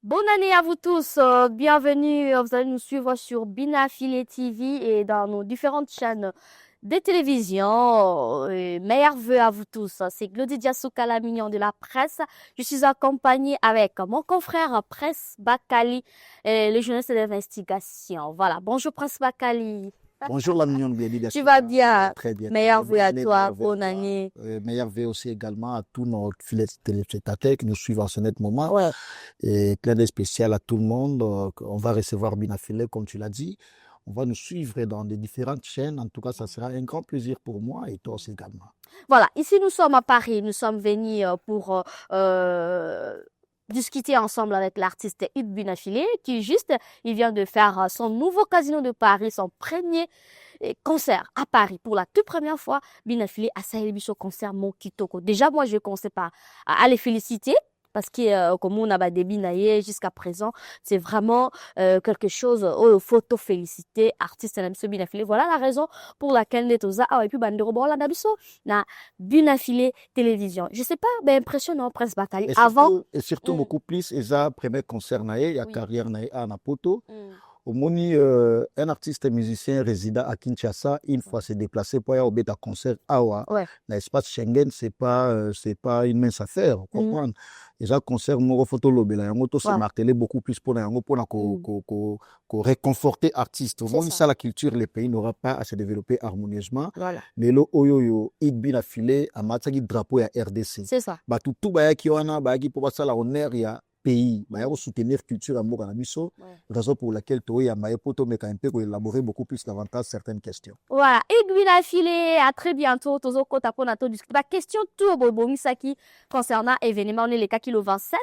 Bonne année à vous tous. Bienvenue. Vous allez nous suivre sur Binafile TV et dans nos différentes chaînes de télévision. Meilleurs vœux à vous tous. C'est Glody Diasouka, la mignon de la presse. Je suis accompagnée avec mon confrère Prince Bakali, le journaliste d'investigation. Voilà. Bonjour Prince Bakali. Bonjour la mignonne Glady Tu vas bien? Très bien. Meilleurs vœux à Bonne année, toi. meilleurs vœux à Bonne toi. année. Meilleurs vœux aussi également à tous nos fidèles téléspectateurs qui nous suivent en ce net moment. Ouais. Et plein de spécial à tout le monde. On va recevoir Binafile, comme tu l'as dit. On va nous suivre dans des différentes chaînes. En tout cas, ça sera un grand plaisir pour moi et toi aussi également. Voilà, ici nous sommes à Paris. Nous sommes venus pour discuter ensemble avec l'artiste Hugues Binafile il vient de faire son nouveau casino de Paris, son premier concert à Paris. Pour la toute première fois, Binafile a salué son concert Mon Kitoko. Déjà, moi, je commence par à les féliciter. Parce que, comme on a des binaillés jusqu'à présent, c'est vraiment quelque chose, photo félicité, artiste na Binafile. Voilà la raison pour laquelle nous sommes et puis bandero bon la nabiso na Binafile télévision. Je sais pas, ben impressionnant Prince Bakali. Avant, Et surtout beaucoup plus, Eza, premier concert nae, il y a oui. carrière nae à Napoto. Mm. Au Moni, un artiste et musicien résident à Kinshasa, une fois se déplacer pour aller au bêta concert Awa. Ouais. L'espace Schengen, c'est pas une mince affaire, comprendre. Déjà, concert, mon photo lobela, yango to se Voilà. marteler beaucoup plus pour yango, pour ko réconforter artiste. Au moins, ça, la culture, les pays n'aura pas à se développer harmonieusement. Voilà. Mais le oyoyo, il Binafile, à mataki drapeau ya RDC. C'est ça. Bah, tout baya ki wana, bah, ki pour ça la honneur ya pays, bah, il soutenir culture à Moura Nabiso, raison pour laquelle Toy a maillé poto mais quand même élaborer beaucoup plus davantage certaines questions. Voilà, Hugues Binafile, à très bientôt. Tozo kota pona to discuter. Bah, question tout bobo misaki concernant événement les cas qui le 27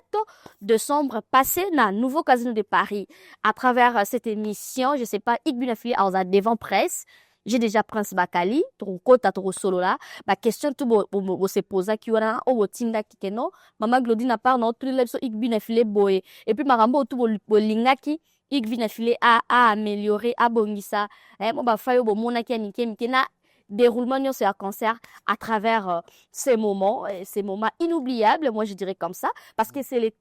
décembre passé dans nouveau casino de Paris. À travers cette émission, je sais pas, Hugues Binafile a devant presse. J'ai déjà Prince Bakali, ton kota ton solo là. Bah, question tout bo se posa qui wana o botinda kikeno. Maman Glodine part non tout le Hugues Binafile boy. Et puis marambo tout bo linga ki Hugues Binafile a amélioré, a bongisa. Mon ba fayo bo mona ki anike na déroulement de ce concert à travers ces moments inoubliables, moi je dirais comme ça, parce que c'est les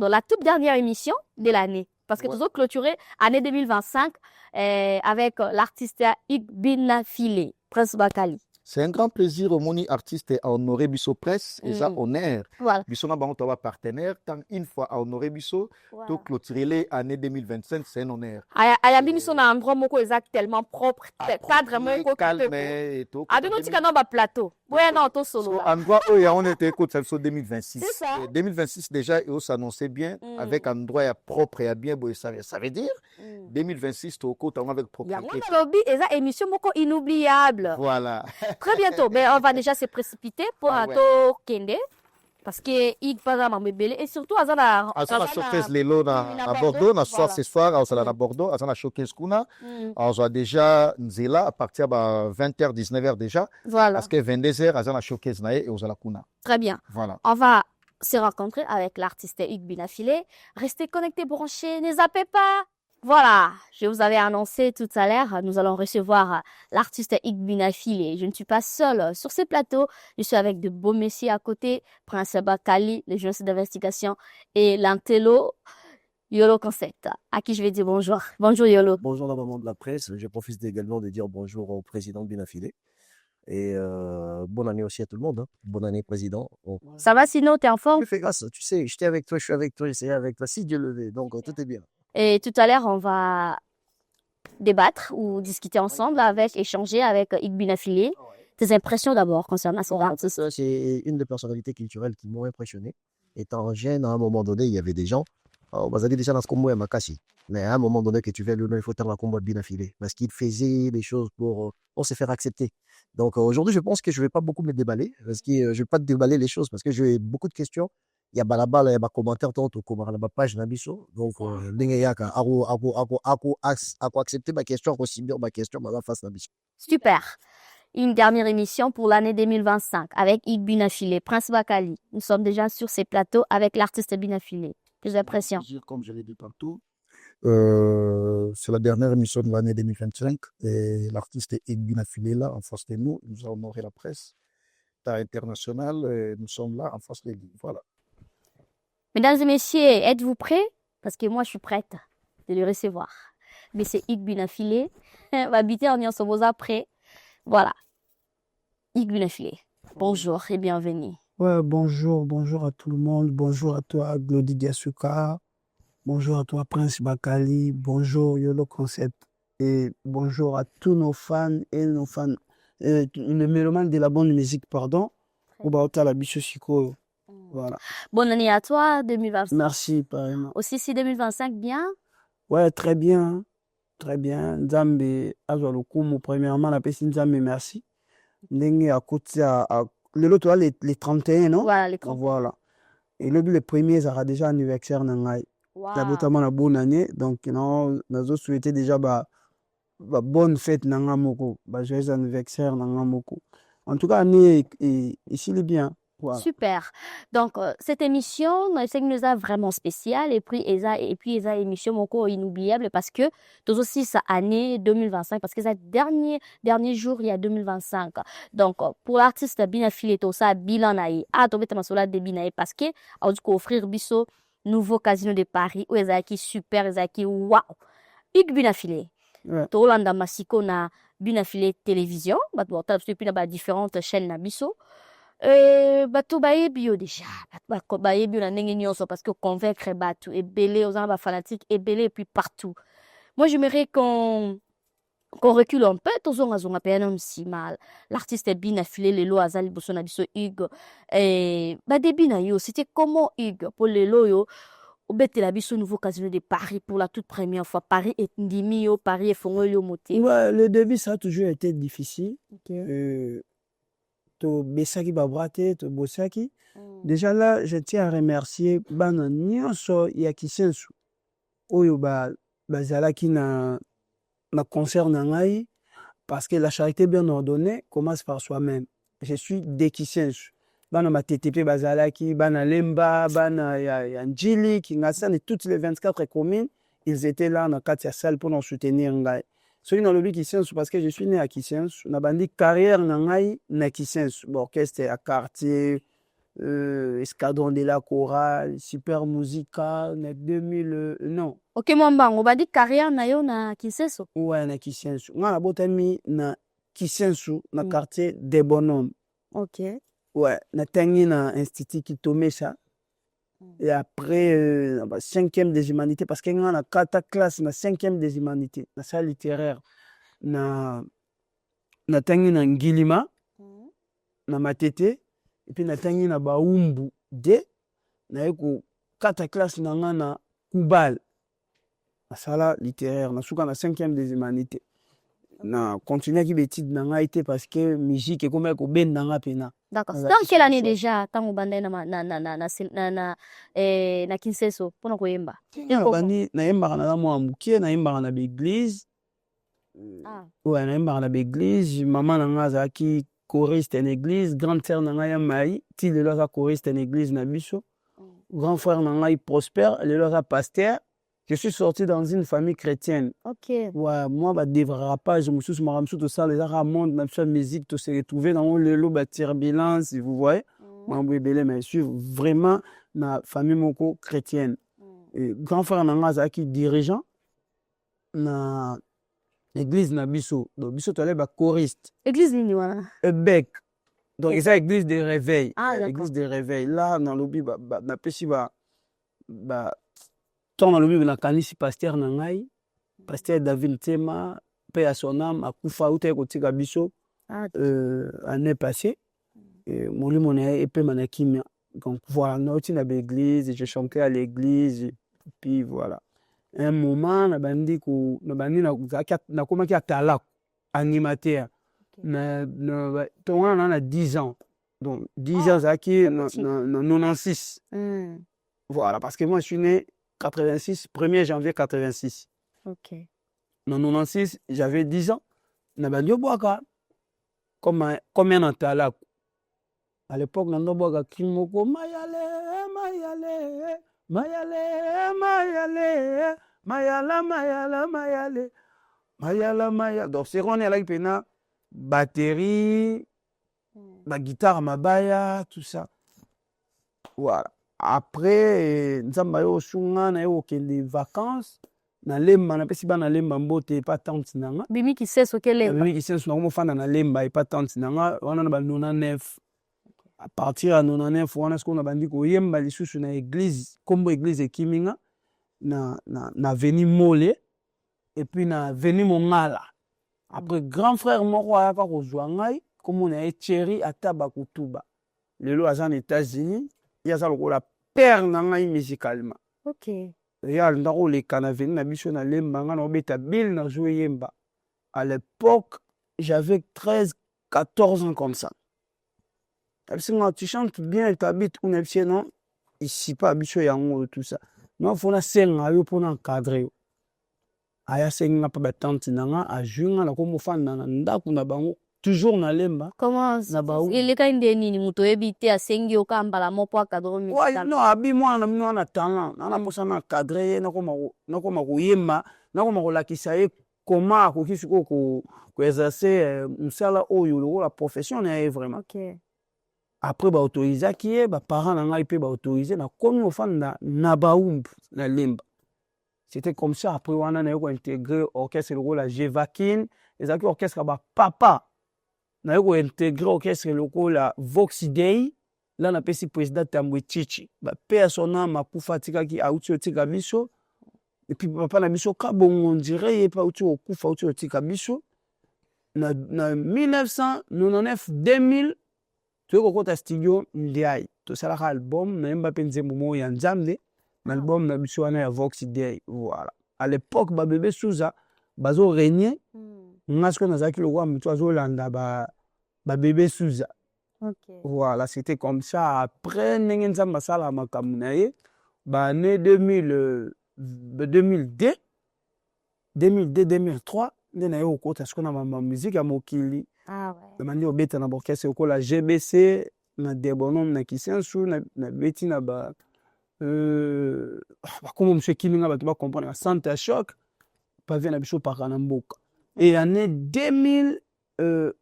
la toute dernière émission de l'année. Parce que nous avons clôturé l'année 2025 avec l'artiste Hugues Binafile, Prince Bakali. C'est un grand plaisir au moni artiste à honorer Bisso Presse et ça honneur. Voilà. Bisso n'a pas partenaire tant une fois à honorer Bisso, tout clôturer l'année 2025 c'est un honneur. Ayambi Bisso na endroit moko exact tellement propre, cadre moko calme et tout. Adeno tika na ba plateau. Ouais non to solo. Endroit où on était écoute ça 2026. C'est ça. 2026 déjà il s'annonçait bien avec endroit propre et bien ça veut dire 2026 to côté avec propriété. Il y a lobby et ça émission moko inoubliable. Voilà. Très bientôt, mais on va déjà se précipiter pour un tour Kende. Parce que il pas dans bébé et surtout azana azana showcase lelo na Bordeaux na soir ce soir azana Bordeaux azana showcase kuna azana déjà nzela à partir de 20h 19h déjà voilà parce que 22h azana showcase na et azana kuna. Très bien. Voilà. On va se rencontrer avec l'artiste Hugues Binafile. Restez connectés, branchés, ne zappez pas. Voilà, je vous avais annoncé tout à l'heure, nous allons recevoir l'artiste Hugues Binafile. Je ne suis pas seule sur ce plateau, je suis avec de beaux messieurs à côté, Prince Bakali, le journaliste d'investigation, et l'Antello Yolo Concept, à qui je vais dire bonjour. Bonjour Yolo. Bonjour la maman de la presse, je profite également de dire bonjour au président Binafile. Et bonne année aussi à tout le monde. Hein. Bonne année, président. Bon. Ça va sinon, t'es en forme? Je fais grâce, tu sais, j'étais avec toi, je suis avec toi, j'essayais avec toi, si Dieu le veut, donc tout est bien. Et tout à l'heure, on va débattre ou discuter ensemble échanger avec Hugues Binafile. Tes impressions d'abord concernant son artiste? C'est une des personnalités culturelles qui m'ont impressionné. Étant jeune, à un moment donné, il y avait des gens, on va dire déjà dans ce combo à Makassi. Mais à un moment donné, que tu veux le nom, il faut faire la combat de Binafile. Parce qu'il faisait des choses pour se faire accepter. Donc aujourd'hui, je pense que je ne vais pas beaucoup me déballer. Parce que je ne vais pas te déballer les choses. Parce que j'ai beaucoup de questions. Il y a balabal, il y a des commentaires, tonto, comme à la page Nabiso. Donc, accepter ma question, aussi bien ma question, ma face Nabiso. Super. Une dernière émission pour l'année 2025 avec Hugues Binafile, Prince Bakali. Nous sommes déjà sur ces plateaux avec l'artiste Binafile. Tes impressions? Comme je l'ai dit tantôt, c'est la dernière émission de l'année 2025 et l'artiste Hugues Binafile est là en face de nous. Il nous a honoré la presse internationale et nous sommes là en face de lui. Voilà. Mesdames et messieurs, êtes-vous prêts? Parce que moi, je suis prête de le recevoir. Mais c'est Hugues Binafilé. Va habiter en Nyansoboza après. Voilà. Hugues Binafilé. Bonjour et bienvenue. Ouais, bonjour à tout le monde. Bonjour à toi, Glody Diasuka. Bonjour à toi, Prince Bakali. Bonjour, Yolo Concept. Et bonjour à tous nos fans et nos fans, les mélomanes de la bonne musique, pardon. Obaota la bicho Siko. Voilà. Bonne année à toi, 2025. Merci, pareillement. Aussi, si 2025, bien? Ouais, très bien. Très bien. Nzambe, Azwalukumu, premièrement, la personne Nzambe, merci. Ndenge à côté le lot, les 31, non? Voilà, les 30. Voilà. Et le premier, ça sera déjà anniversaire Nangai. La Wow. la bonne année. Donc, non, nous avons souhaité déjà bonne fête Nangamoko. Joyeux anniversaire Nangamoko. En tout cas, année ici, il est bien. Voilà. Super. Donc, cette émission, c'est nous a vraiment spéciale et puis esa émission moko inoubliable parce que tous aussi ça année 2025 parce que ça dernier jour il y a 2025. Donc, pour l'artiste Binafilé tout ça bilan naï. Ah, tomber ta masola de binaï parce que on dit offrir biso nouveau casino de Paris où esa qui super esa qui waouh. Hugues Binafilé. Ouais. To landa masiko na Binafilé télévision, bah bon, t'as depuis na différentes chaînes na biso. Bato bayebi yo déjà bato bayebi yo na ndenge nyonso parce que convaincre bato ebele ozana ba fanatique ebele et puis partout. Moi j'aimerais qu'on recule un peu tozonga zonga pe na msima l'artiste Binafilé lelo azali boso na biso Hugues ba début na yo c'était comment Hugues pour lelo yo obetela biso nouveau casino de Paris pour la toute première fois Paris et ndimi yo Paris et fongoli yo moté. Ouais, le début ça a toujours été difficile. Okay. To besaki babrate to bosaki. Déjà là, je tiens à remercier bana nyonso ya kisensu oyo bazalaki na concert na ngai parce que la charité bien ordonnée commence par soi-même. Je suis de kisensu. Bana maTTP bazalaki, bana Lemba, bana ya Njili, Kingasane, toutes les 24 communes, ils étaient là dans la salle pour nous soutenir ngai. Soki na lobi Kisensu parce que je suis né à Kisensu, na bandi carrière na ngai na Kisensu, orchestre à quartier, escadron de la chorale, super musica, na 2000 non. OK mwambango bandi carrière na yo na Kisensu. Ouais, na Kisensu. Nga na botami na Kisensu na quartier des bonhommes. OK. Ouais, na tangi na institut Kitomesa. Et après, 5e des humanités, parce qu'il y a une classe, na 5e des humanités, na salle littéraire, na tangi na Ngilima, na Matete, et puis na tangi na Baumbu D, na yeko 4 classe na Koubal, na salle littéraire, na souka na 5e des humanités. Na continuer qui études na nga été parce que musique est comme ko ben na pena. D'accord. Dans quelle année déjà tango banda na Kinseso pona koyemba? Ya bani na yemba na mwa mukie na yemba na l'église. Ah. Ouais, na yemba na l'église, maman na nga zaki choriste en église, grande sœur na nga ya mai, ti le loza choriste en église na biso. Grand frère na nga prospère, le loza pasteur. Je suis sorti dans une famille chrétienne. OK. Ouais, moi, bah, dévrapage, je me suis tout ça, les arts monde, ma musique, tout s'est retrouvé dans le lot, turbulence, vous voyez. Moi, je suis vraiment ma famille moko chrétienne. Et grand frère Nangaza qui dirigeant na l'église na biso. Donc, biso, tu as choriste. Église nini wana? Bec. Donc, c'est l'église de réveil. Ah, l'église de réveil. Là, dans le lobby, na pesi tant dans le but na kanisi pasteur na ngai pasteur David Tema paix à son âme akufa uta kotika biso année passée et molimo na epé manakimia donc voilà noti na l'église je chantais à l'église puis voilà un moment na bandi na komaki atala animateur na tonga na 10 ans donc 10 ans ça qui na 96 voilà parce que moi je suis né 86, 1er janvier 86. OK. En 96, j'avais 10 ans. Nabandio Boaka. Comme un antala. À l'époque, Nando Boaka Kimoko Mayale, Mayale, Mayale, Mayale, Mayala, Mayala, Mayale, Mayala, Mayala. Donc, c'est on est là, il batterie, ma guitare, ma baya, tout ça. Voilà. après nzambe ayo osunga na yo okende vacances na lemba napesi bana lemba mbote epa tante na nga bimi kiseso kelemba nabimiki sensu nakomofanda na lemba epa tante na nga wana na ba 99 à partir ya 99 wana sikoyo nabandi koyemba lisusu na église kombo église ekimi nga na veni mole et puis na veni mongala après grand frère moko ayaka kozwa ngai kombo na ye Thierry Ataba Kutuba lelo aza na États-Unis ye aza lokola père na ngai musicalement ok ye alinda koleka na veni na biso na lemba nga na obeta bile na zo yemba à l'époque j'avais 13 14 ans comme ça tu chantes bien tu habites où n'est-ce non ici pas biso yango tout ça non faut na senga yo pour encadrer yo aya senga pa batante na nga ajunga na komofanda na ndako na bango toujours na lemba comment na baou eleka inde nini moto oyebi te asengi okambala mo po akadro ouais non abi mwana na mino na talent na mosana encadrer ye na koma koyemba na koma kolakisa ye comment akoki sikoyo ko exercer mosala oyo lokola profession na ye vraiment ok après baautorisaki ye baparent na ngai mpe baautorize nakomi ofanda na baumbu na lemba c'était comme ça après wana naye kointégrer orchestre lokola Jevakin ezalaki orchestre ya bapapa naye kointégrer orchestre lokola Vox Day la napesi président Tambwe Chichi bape ya sona makufa atikaki auti otika biso epuis papa na biso kabongo ndire ye mpe auti okufa auti otika biso na 1999 2000 tu kokota studio Ndiaye tosalaka album nayemba mpe nzembo moko ya nzambe na album na biso wana ya Vox Day voilà à l'époque babebe Souza bazo régner nga sikoyo nazalaki lokola moto azolanda babebe Souza voilà c'était comme ça après ndenge nzambe asala makambo na ye baannée 2002 2003 nde naye kokota sikoyo na musique ya mokili namandi obeta na borkestre okola GBC na debonom na kisensu na beti na bakombo mosu ekilinga bato bacomprendre centre ya choc pavie na biso paka na mboka et année 2004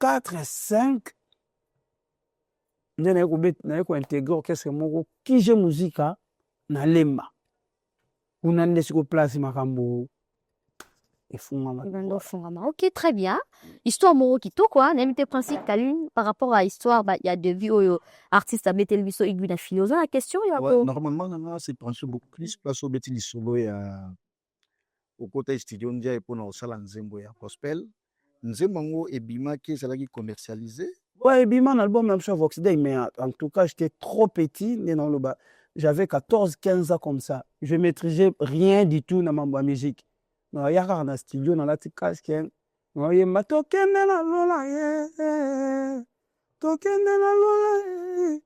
5 nde naye kointégrer orchestre moko kije muzika na lemba kuna nde siko place makambo ok, très bien. Histoire moro kitoko, hein, n'aimite principe Kaline par rapport à histoire, bah, il y a de vie au artiste à Betel Biso Iguna Philoso. La question, il y a ouais, normalement, c'est penché beaucoup plus place au Betel Solo et au côté studio Ndia et pour nos salles Nzembo et Gospel. Nzembo et Bima qui est là qui commercialisé. Ouais, Bima, un album même sur Vox Day, mais en tout cas, j'étais trop petit. J'avais 14-15 ans comme ça. Je maîtrisais rien du tout dans ma musique. No yaka na studio na lati casque no ye matokende na lola ye tokende na lola ye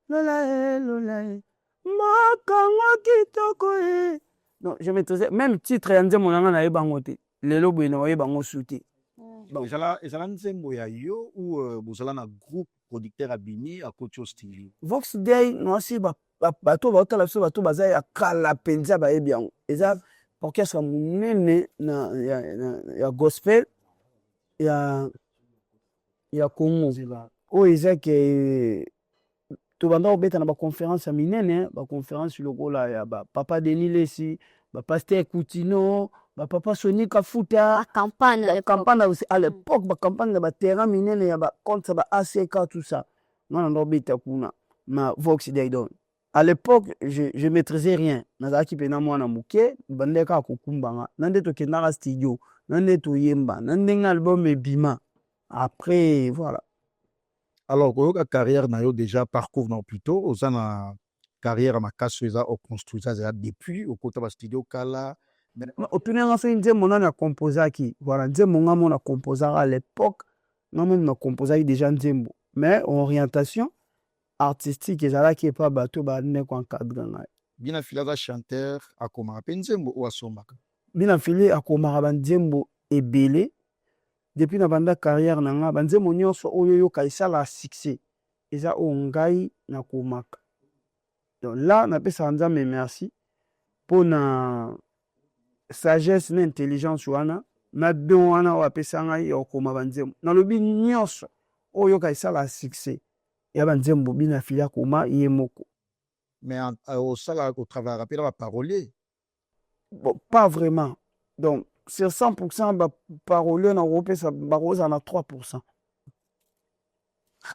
lola ye lola ye makango kitoko ye non je maîtrisais même titre ya nzembo nanga na yebango te lelo boye na yebango suti bon ezala nzembo ya yo ou bozala na groupe producteur abini à côté au studio Vox Day no si bato baotala biso bato baza ya kala mpenza bayebi yango eza orchestre monene ya gospel ya Congo oyo eza ke tobanda kobeta na baconférence ya minene baconférence lokola ya bapapa Denis Lesi bapaster Coutinho bapapa Soni Kafuta campagne à l'époque bacampagne na baterrain minene ya contre ba ACK tout ça ngana ndobeta kuna na Vox Day don à l'époque je maîtrisais rien nazalaki pena mwana moke bandeka kokumbanga nande tokendaka studio nande toyemba nande album ebima après voilà alors koyoka carrière na yo déjà parcours na plutôt oza na carrière makasi eza oconstruisa eza depuis okota ba studio kala otunanga so nzembo nani akomposaki voilà nzembo nga mo na composaka à l'époque nga mo na composaki déjà nzembo mais orientation artistique ezalaki epa bato bane koencadre ngai Bina Fili aza chanteur akomaka mpe nzembo oyo asombaka Bina Fili akomaka banzembo ebele depuis na banda carrière na nga banzembo nyonso oyo yoka esala succès eza oyo ngai nakomaka donc là napesaka nzambe merci mpo na sagesse na intelligence wana na don wana oyo apesa ngai ya kokoma banzembo nalobi nyonso oyo yoka esala succès ya banzembo bina filia koma ye moko. Mais au salaire, au travail rapide, on va parolier. Bon, pas vraiment. Donc, sur 100%, bah, parolier en Europe, ça en a 3%.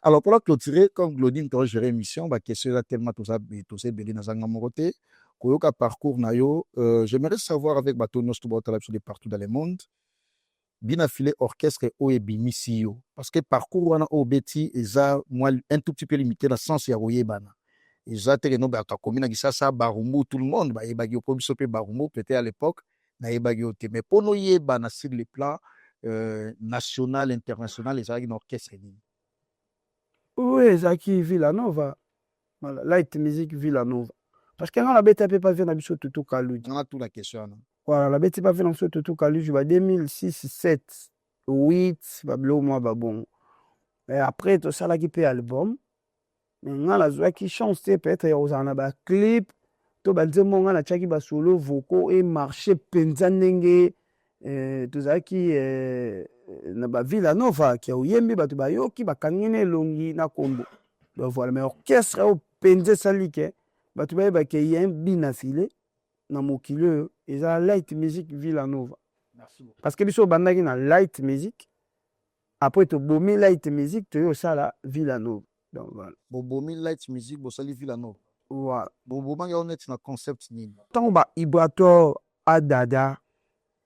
Alors, pour la clôturer, comme Claudine t'a géré l'émission, bah, question là tellement tout ça, béni dans un amoroté, koyoka parcours na yo, j'aimerais savoir avec Batono Stoubautala sur des partout dans le monde, bien affilé orchestre et OEBIMISI yo. Parce que parcours wana obeti, eza, moi, un tout petit peu limité dans le sens ya roye bana. Eza, tereno, bah, ta commune, ça, barumbu, tout le monde, bah, yebagi yo, comme sope barumbu, peut-être à l'époque, na yebagi yo te. Mais pour nous yebana sur le plan national, international, les une orchestre. Oui, Zaki Villanova. Voilà, light music Villanova. Parce que quand la bête n'a pas vu dans Toto Kalou. On a toute la question. Voilà, la bête n'a pas vu dans Toto Kalou, je vais 2006, 7, 8, bablo moi babon. Et après tout ça là qui paye album. Maintenant la joie qui chante peut-être il y a un clip. To banze monga na chaki ba solo vocaux et marché penzanenge tout ça qui na ba Villanova qui a yembi ba to ba yoki ba kangine longi na kombo. Donc voilà, mais orchestre au penze salike ba to ba ke yembi na filé na mokile et ça light music Villanova. Merci beaucoup. Parce que biso bandaki na light music après to bomi light music to yo sala Villanova. Donc voilà. Bobomi light music bosali Villanova. Voilà. Bobomi on est dans concept ni. Tant ba Ibrator Adada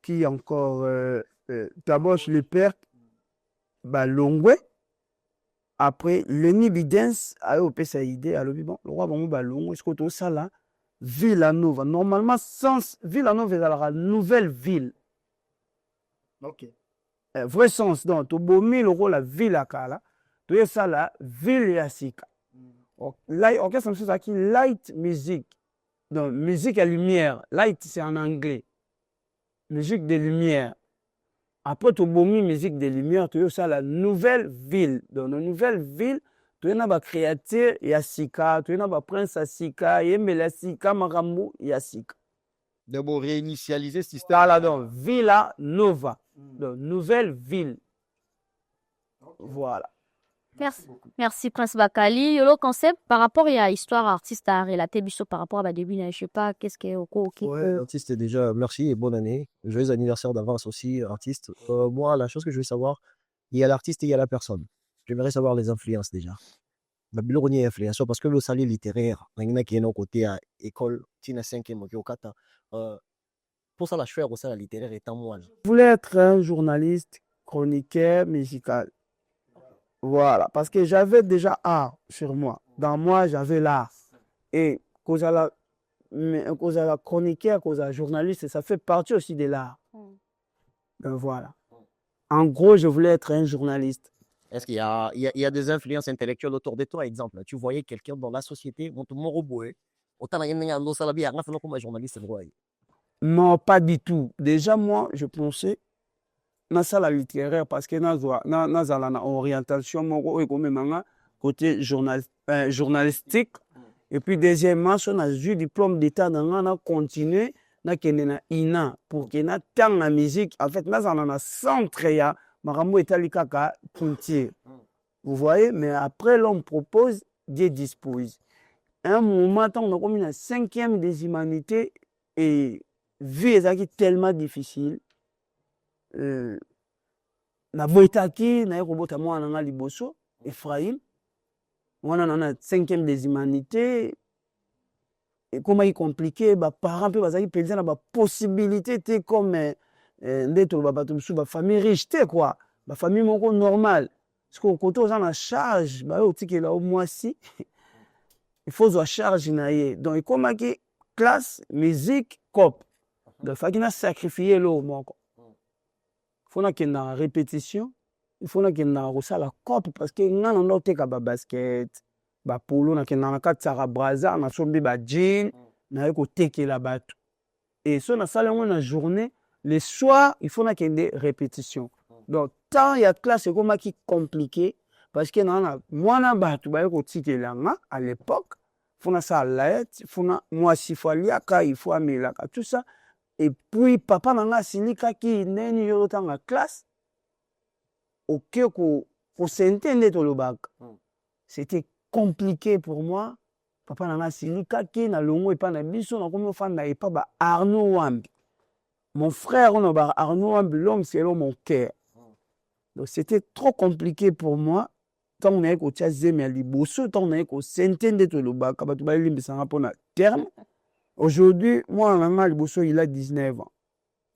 qui encore Taboche le père bah Longwe après Lenny Bidens a opé sa idée alors bon le roi bon bah Longwe est-ce que tout ça là Villanova normalement sens Villanova est la nouvelle ville. OK. Vrai sens donc to bomi le rôle la ville à Kala to ça là ville yasika. Light orchestre c'est ça qui light music. Donc musique à lumière, light c'est en anglais. Musique de lumière. Après, tu as musique de lumière, tu as ça la nouvelle ville. Dans la nouvelle ville, tu as un créateur, il y a Sika, tu as un prince à Sika, il y a Sika, Marambo, il y a Sika. D'abord réinitialiser ce système. Voilà, donc Villa Nova, donc nouvelle ville. Voilà. Merci Prince Bakali. Le concept par rapport à l'histoire artiste à relater biso par rapport à ma début, je sais pas qu'est-ce que OK. Ouais, artiste déjà, merci et bonne année. Joyeux anniversaire d'avance aussi, artiste. Moi, la chose que je veux savoir, il y a l'artiste et il y a la personne. J'aimerais savoir les influences déjà. Ma bilonie influence parce que le sali littéraire, il y en a qui est non côté à école, tina 5e au kata. Pour ça, la choix au sali littéraire est en moi. Je voulais être un journaliste, chroniqueur musical. Voilà, parce que j'avais déjà art sur moi. Dans moi, j'avais l'art. Et cause à la chroniqueur, cause à la journaliste, ça fait partie aussi de l'art. Donc voilà. En gros, je voulais être un journaliste. Est-ce qu'il y a des influences intellectuelles autour de toi, exemple? Tu voyais quelqu'un dans la société, autant comme un journaliste. Non, pas du tout. Déjà, moi, je pensais dans la littéraire parce que dans la orientation, côté journalistique. Et puis, deuxièmement, on a eu diplôme d'état dans la continuer na ina pour que na tant la musique en fait là on a centre ya marambo etalikaka culture. Vous voyez, mais après l'on propose Dieu dispose. Un moment on a comme une 5e des humanités et vie est tellement difficile. Na boitaki na robota mwana nga liboso Ephraim mwana na 5e des humanités. Et comment il compliqué, bah parents peu bazaki penser na ba possibilité té comme ndeto ba bato ba famille riche té quoi, ba famille moko normal. Parce que côté aux en charge, bah au tiki là au mois si il faut à charge na. Donc comment qui classe musique cop. Donc faut qu'il a sacrifié l'eau moko. Faut na qu'il na répétition, il faut na qu'il na rosa la cop parce que ngana ndo té ka ba basket. Ba polo na kena na katsara braza na sombi ba jean na yeko tekela bato et so na sala ngo na journée le soir il faut na kende répétition donc tant il y a classe comme qui compliqué parce que na mwana bato ba yeko tikela nga à l'époque faut na ça laet faut na moi si faut liaka il faut amelaka tout ça et puis papa nanga silika ki neni yo tanga classe OK ko sentende to lobaka. C'était compliqué pour moi. Papa nanga silikaki na longo epa na biso na komi ofanda epa ba Arnaud Wambi. Mon frère on a Arnaud Wambi, l'homme selon mon cœur. Donc c'était trop compliqué pour moi. Tant on est au Tchazem et à Liboso, tant on est au Senten de Toloba, Kabatuba Limbisanga pour un terme. Aujourd'hui, moi, Nanga Liboso, il a 19 ans.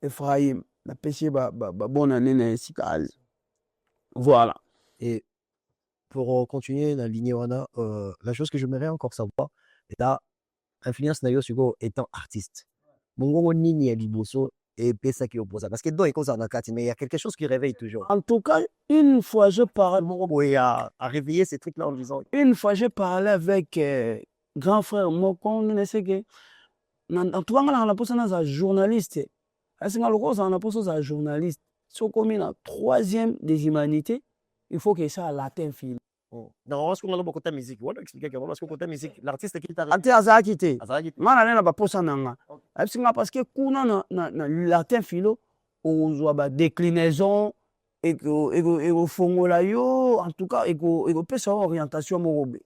Ephraim, la péché, bonne année, ainsi qu'Al. Voilà. Et pour continuer la lignée Wana, la chose que j'aimerais encore savoir, c'est la influence Nayo Sugo étant artiste. Mon nini à Liboso et Pesa qui oppose. Parce que dans les causes en Akati, mais il y a quelque chose qui réveille toujours. En tout cas, une fois, je parlais. Oui, à réveiller ces trucs-là en disant. Une fois, j'ai parlé avec grand frère Moko, on sait que. En tout cas, on a posé un journaliste. Est-ce qu'on a posé un journaliste? Si on commet la troisième des humanités, il faut que ça latin film. Non, est-ce qu'on a beaucoup de musique? On va expliquer comment est-ce qu'on a musique. L'artiste qui t'a Ante azakite. Mana nena ba posa nanga. Parce que kuna na latin philo ozwa ba déclinaison ego fongola yo en tout cas ego pesa orientation morobe.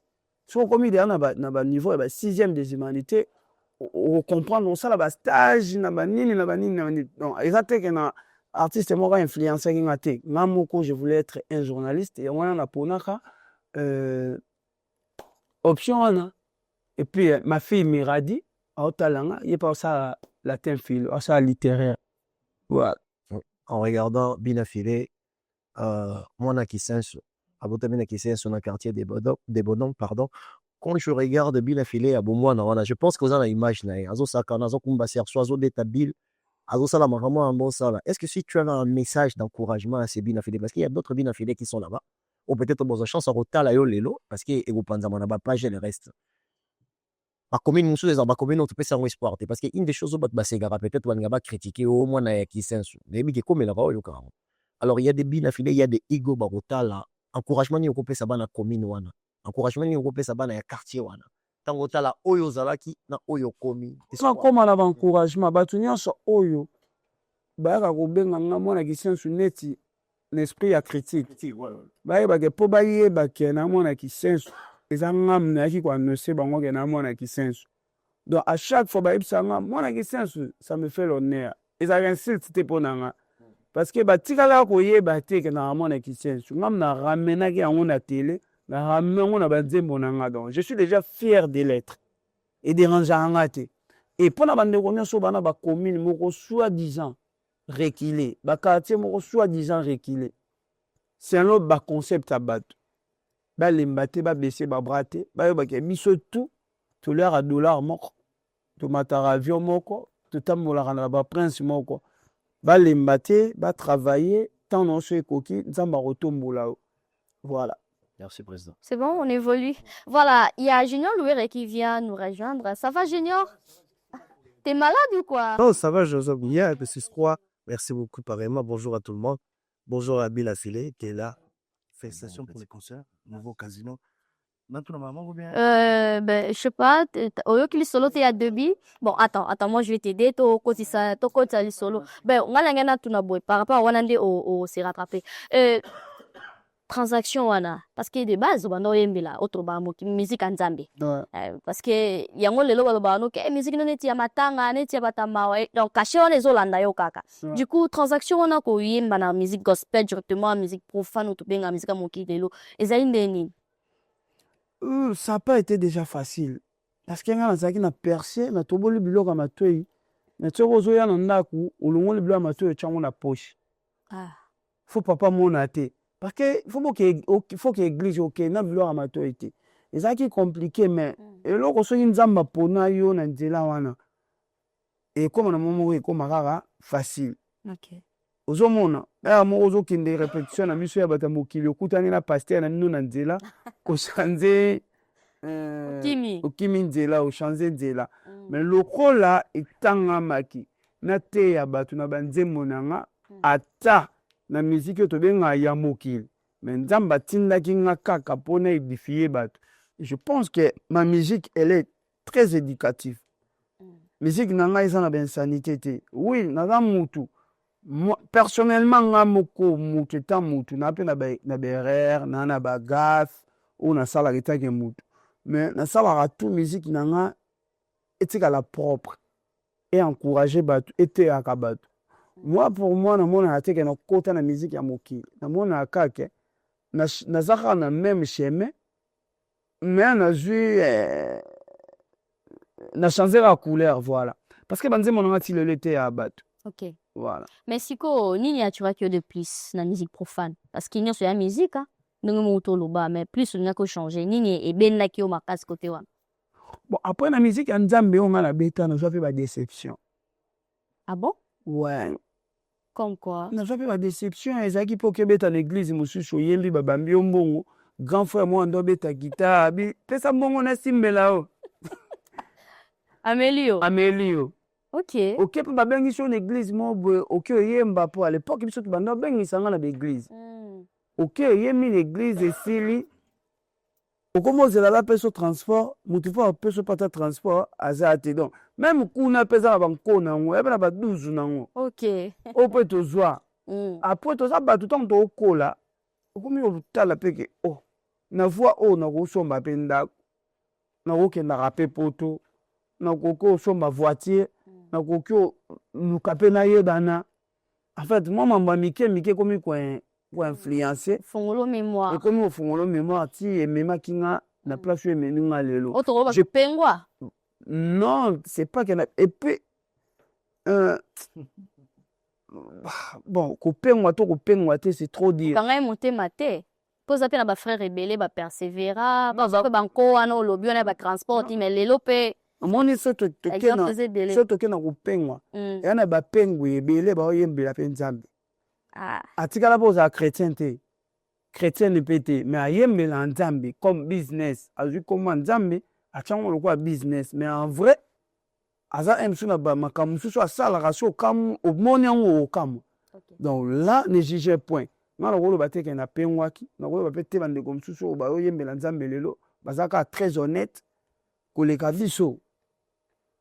So comme il na ba niveau ba 6e des humanités on comprendre ça ba stage na ba nini na ba nini. Donc exactement que na artiste moko influencer ki ngate. Ngamoko je voulais être un journaliste et on a ponaka option wana. Et puis ma fille Miradi au talanga il pas ça latin philo ça littéraire. Voilà. En regardant Binafilé, moi na Kisenso, à Botamina Kisenso dans le quartier des Bonhommes, pardon. Quand je regarde Binafilé à Boumouana, je pense que vous avez une image na azo sakana azo kumbaser soazo d'établir azo sala vraiment un bon sala. Est-ce que si tu avais un message d'encouragement à ces Binafilé parce qu'il y a d'autres Binafilé qui sont là-bas ou peut-être bon chance à rotala yo lelo parce que et vous pensez à ba page le reste. Ma commune musu des ba commune on peut s'en espoir parce que une des choses ba segara peut-être on va critiquer au moins na Kisenso. Mais bi comme la ba yo ka. Alors il y a des Binafilé, il y a des Igo Barotala, encouragement ni okopé sa bana commune wana. Encouragement ni okopé sa bana ya quartier wana. Tango tala oyo zalaki na oyo komi. Ça comme na encouragement batu nyonso oyo ba ka ko benga ngamo na Kisenso neti l'esprit ya critique. Ba ba ke po ba ye ba ke na mo na Kisenso. Ezangam na ki kwa ne se bango ke na mo na Kisenso. Donc à chaque fois ba ibsanga mo na Kisenso ça me fait l'honneur. Ezaka insulte te ponanga. Parce que batikala ko yeba te ke na mo na Kisenso. Ngam na ramena ki yango na télé, na ramena na banzembo nanga donc. Je suis déjà fier de l'être et de ranger te. Et pour na bande ko nyonso bana ba commune moko soi-disant reculé, ba quartier moko soi-disant reculé. C'est un autre concept à battre. Ba lembate ba baisser ba braté, ba yo ba ke biso tout l'air à dollar moko. To matara avion moko, to tambola na ba prince moko. Ba lembate, ba travailler, tant non chez coquille, nzamba rotombola. Voilà. Merci président. C'est bon, on évolue. Voilà, il y a Junior Louire qui vient nous rejoindre. Ça va Junior? T'es malade ou quoi? Non, ça va, Joseph. Bien, je crois. Merci beaucoup, pareillement. Bonjour à tout le monde. Bonjour à Binafilé qui est là. Félicitations pour les concerts. Nouveau casino. Maintenant, maman, ou bien? Ben, je sais pas, au lieu solo t'es à demi. Bon, attends, moi je vais t'aider, to côté les solo. Ben, on a l'engagement tout na boy par rapport à Wanande au s'est rattrapé. Transaction wana parce que de base on a yembela autre ba musique en Zambie. Parce que yango lelo ba no ke musique no neti ya matanga neti ya batama donc caché on les olanda yo kaka. Du coup transaction wana ko yemba na musique gospel directement musique profane ou to benga musique moki lelo ezali ndeni. Ça n'a pas été déjà facile. Parce que quand on a percé, on a trouvé le biloko matoi. Mais tu vois, on a ndaku, on a le biloko matoi, tu as la poche. Faut pas monater. Parce que faut que l'église ok, na biloko matoi été. Et ça qui est compliqué, mais et là, on a nzamba pona yo na nzela wana. Et comme on a moment comme rara facile. OK. Ozomona mo ozokende répétition na miso ya bata mokili okutani na pasteur na nino na nzela kochanze okimi nzela ochanze nzela mais lokola etangamaki na te ya bato na banzembo nanga ata na miziki tobenga ya mokili mais nzambe atindaki nga kaka mpona édifier bato. Je pense que ma musique elle est très éducative. Musique nanga eza na bensanité te. Oui naza mutu. Moi, personnellement, nga moko mutu eta mutu na pe na berere na ba gaffe oyo nasalaka etaki motu mais nasalaka tout musique na nga etikala propre et encourager bato eteyaka bato moi pour moi namonaka teke nakota na musique ya mokili namonaka kake naza kaka na même chemin mais nazwi na changer la couleur voilà parce que banzembo nanga ti lelo eteya bato Ok. voilà Mais siko, nini aturaki yo de plus na musique profane? Parce qu'il y a la musique, hein? Ndenge moto loba, mais plus on a que changer. Nini ebenaki yo makasi côté wana? bon après na musique ya nzambe oyo nga nabeta nazwa mpe badéception Ah bon? ouais Comme quoi? nazwa mpe badéception ezalaki mpe okebeta na église mosusu oyembi babambi yo mbongo grand frère moko ndo obeta guitare abi pesa mbongo nasimbela o Amélio. ameli yo Ok. oke mpe babengisi yo na église moko boye oke oyemba po à l'époque biso tobanda obengisa nga na baéglise oke oyembi na église esili okomi ozela mpe so transport motu mpo apesa pata transport aza te donc même kuna mpe eza na banko nango yape na baduzu nango Ok. oyo mpe tozwa après toza bato ntango tookola okomi otala mpe ke o na voi oyo nakosomba mpe ndako nakokendaka mpe poto nakoki osomba voiture nakoki luka mpe nayebana en fait mwa mambo ya mike mike ekomi koinfluence Fongolo mémoire. ekomi kofungolo mémoire ti ememaki nga na place oyo ememi nga lelo Autre roba, je pengwa. non c'est pas que et puis bon kopengwa to kopengwa te c'est trop dire Kanga ye monte mate. Poza pe na ba frère rebelle ba persévéra. Ba banko wana olobi wana ba transport mais lelo pe omoni so exemple zebele. tokena kopengwa eya na bapengwa ebele baoyembela mpe nzambe Ah. atikala mpo ozala chrétien te chrétienne mpe te mais ayembela nzambe comme business azwi koma nzambe atiango lokola business mais en vrai aza mosusu na bamakambo mosusu asalaka so okamu omoni yango okamwa donc là ne juge point nga nakoloba teke napengwaki nakoloba mpe te bandeko mosusu oyo baoyembela nzambe lelo baza kaka très honnête koleka biso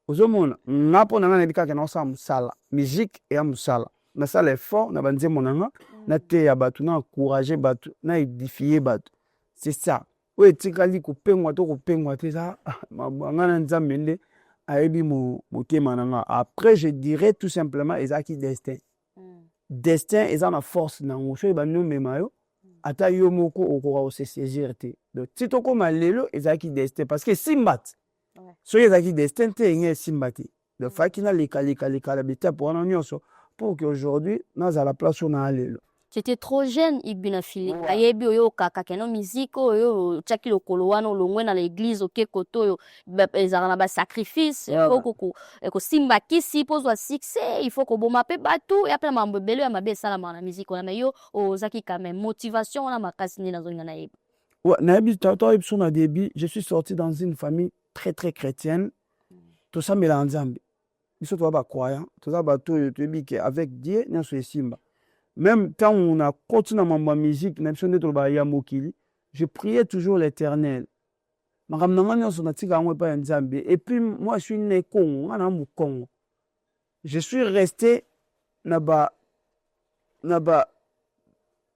ozomona nga mpo na nga nayebi kaka naosala mosala musique eya mosala nasala effort na banzembo na nga nateya bato na encourage bato na édifie bato c'est ça oyo etikali kopengwa to kopengwa te eza nga na nzambe nde ayebi motema na nga après je dirais tout simplement ezalaki destin destin eza na force nango soki ebandi omema yo ata yo moko okoka kose saisir te donc ti tokóma lelo ezalaki destin parce que esimba te soki ezalaki destin te enge esimba te donc faki nalekalekala beta mpo wana nyonso pour que aujourd'hui nazala place oyo naa lelo Tu étais trop jeune, Igbina Fili. Ayebi oyo kaka keno musique oyo tchaki lokolo wana olongwe na l'église oke koto yo ezala na ba sacrifice ko simba kisi pozwa succès il faut ko boma pe batu et après mambo belo ya mabe sala na musique wana yo ozaki quand même motivation wana makasi ni nazo ngana yebi. Ouais, nayebi tato yebi so na début, je suis sorti dans une famille très très chrétienne. Tout ça mela nzambe. Biso to ba croyant, to za bato yo toyebi ke avec Dieu nyonso esimba. Même quand on a continué dans ma musique, je priais toujours l'Éternel. Et puis moi, je suis né Congo, je suis resté dans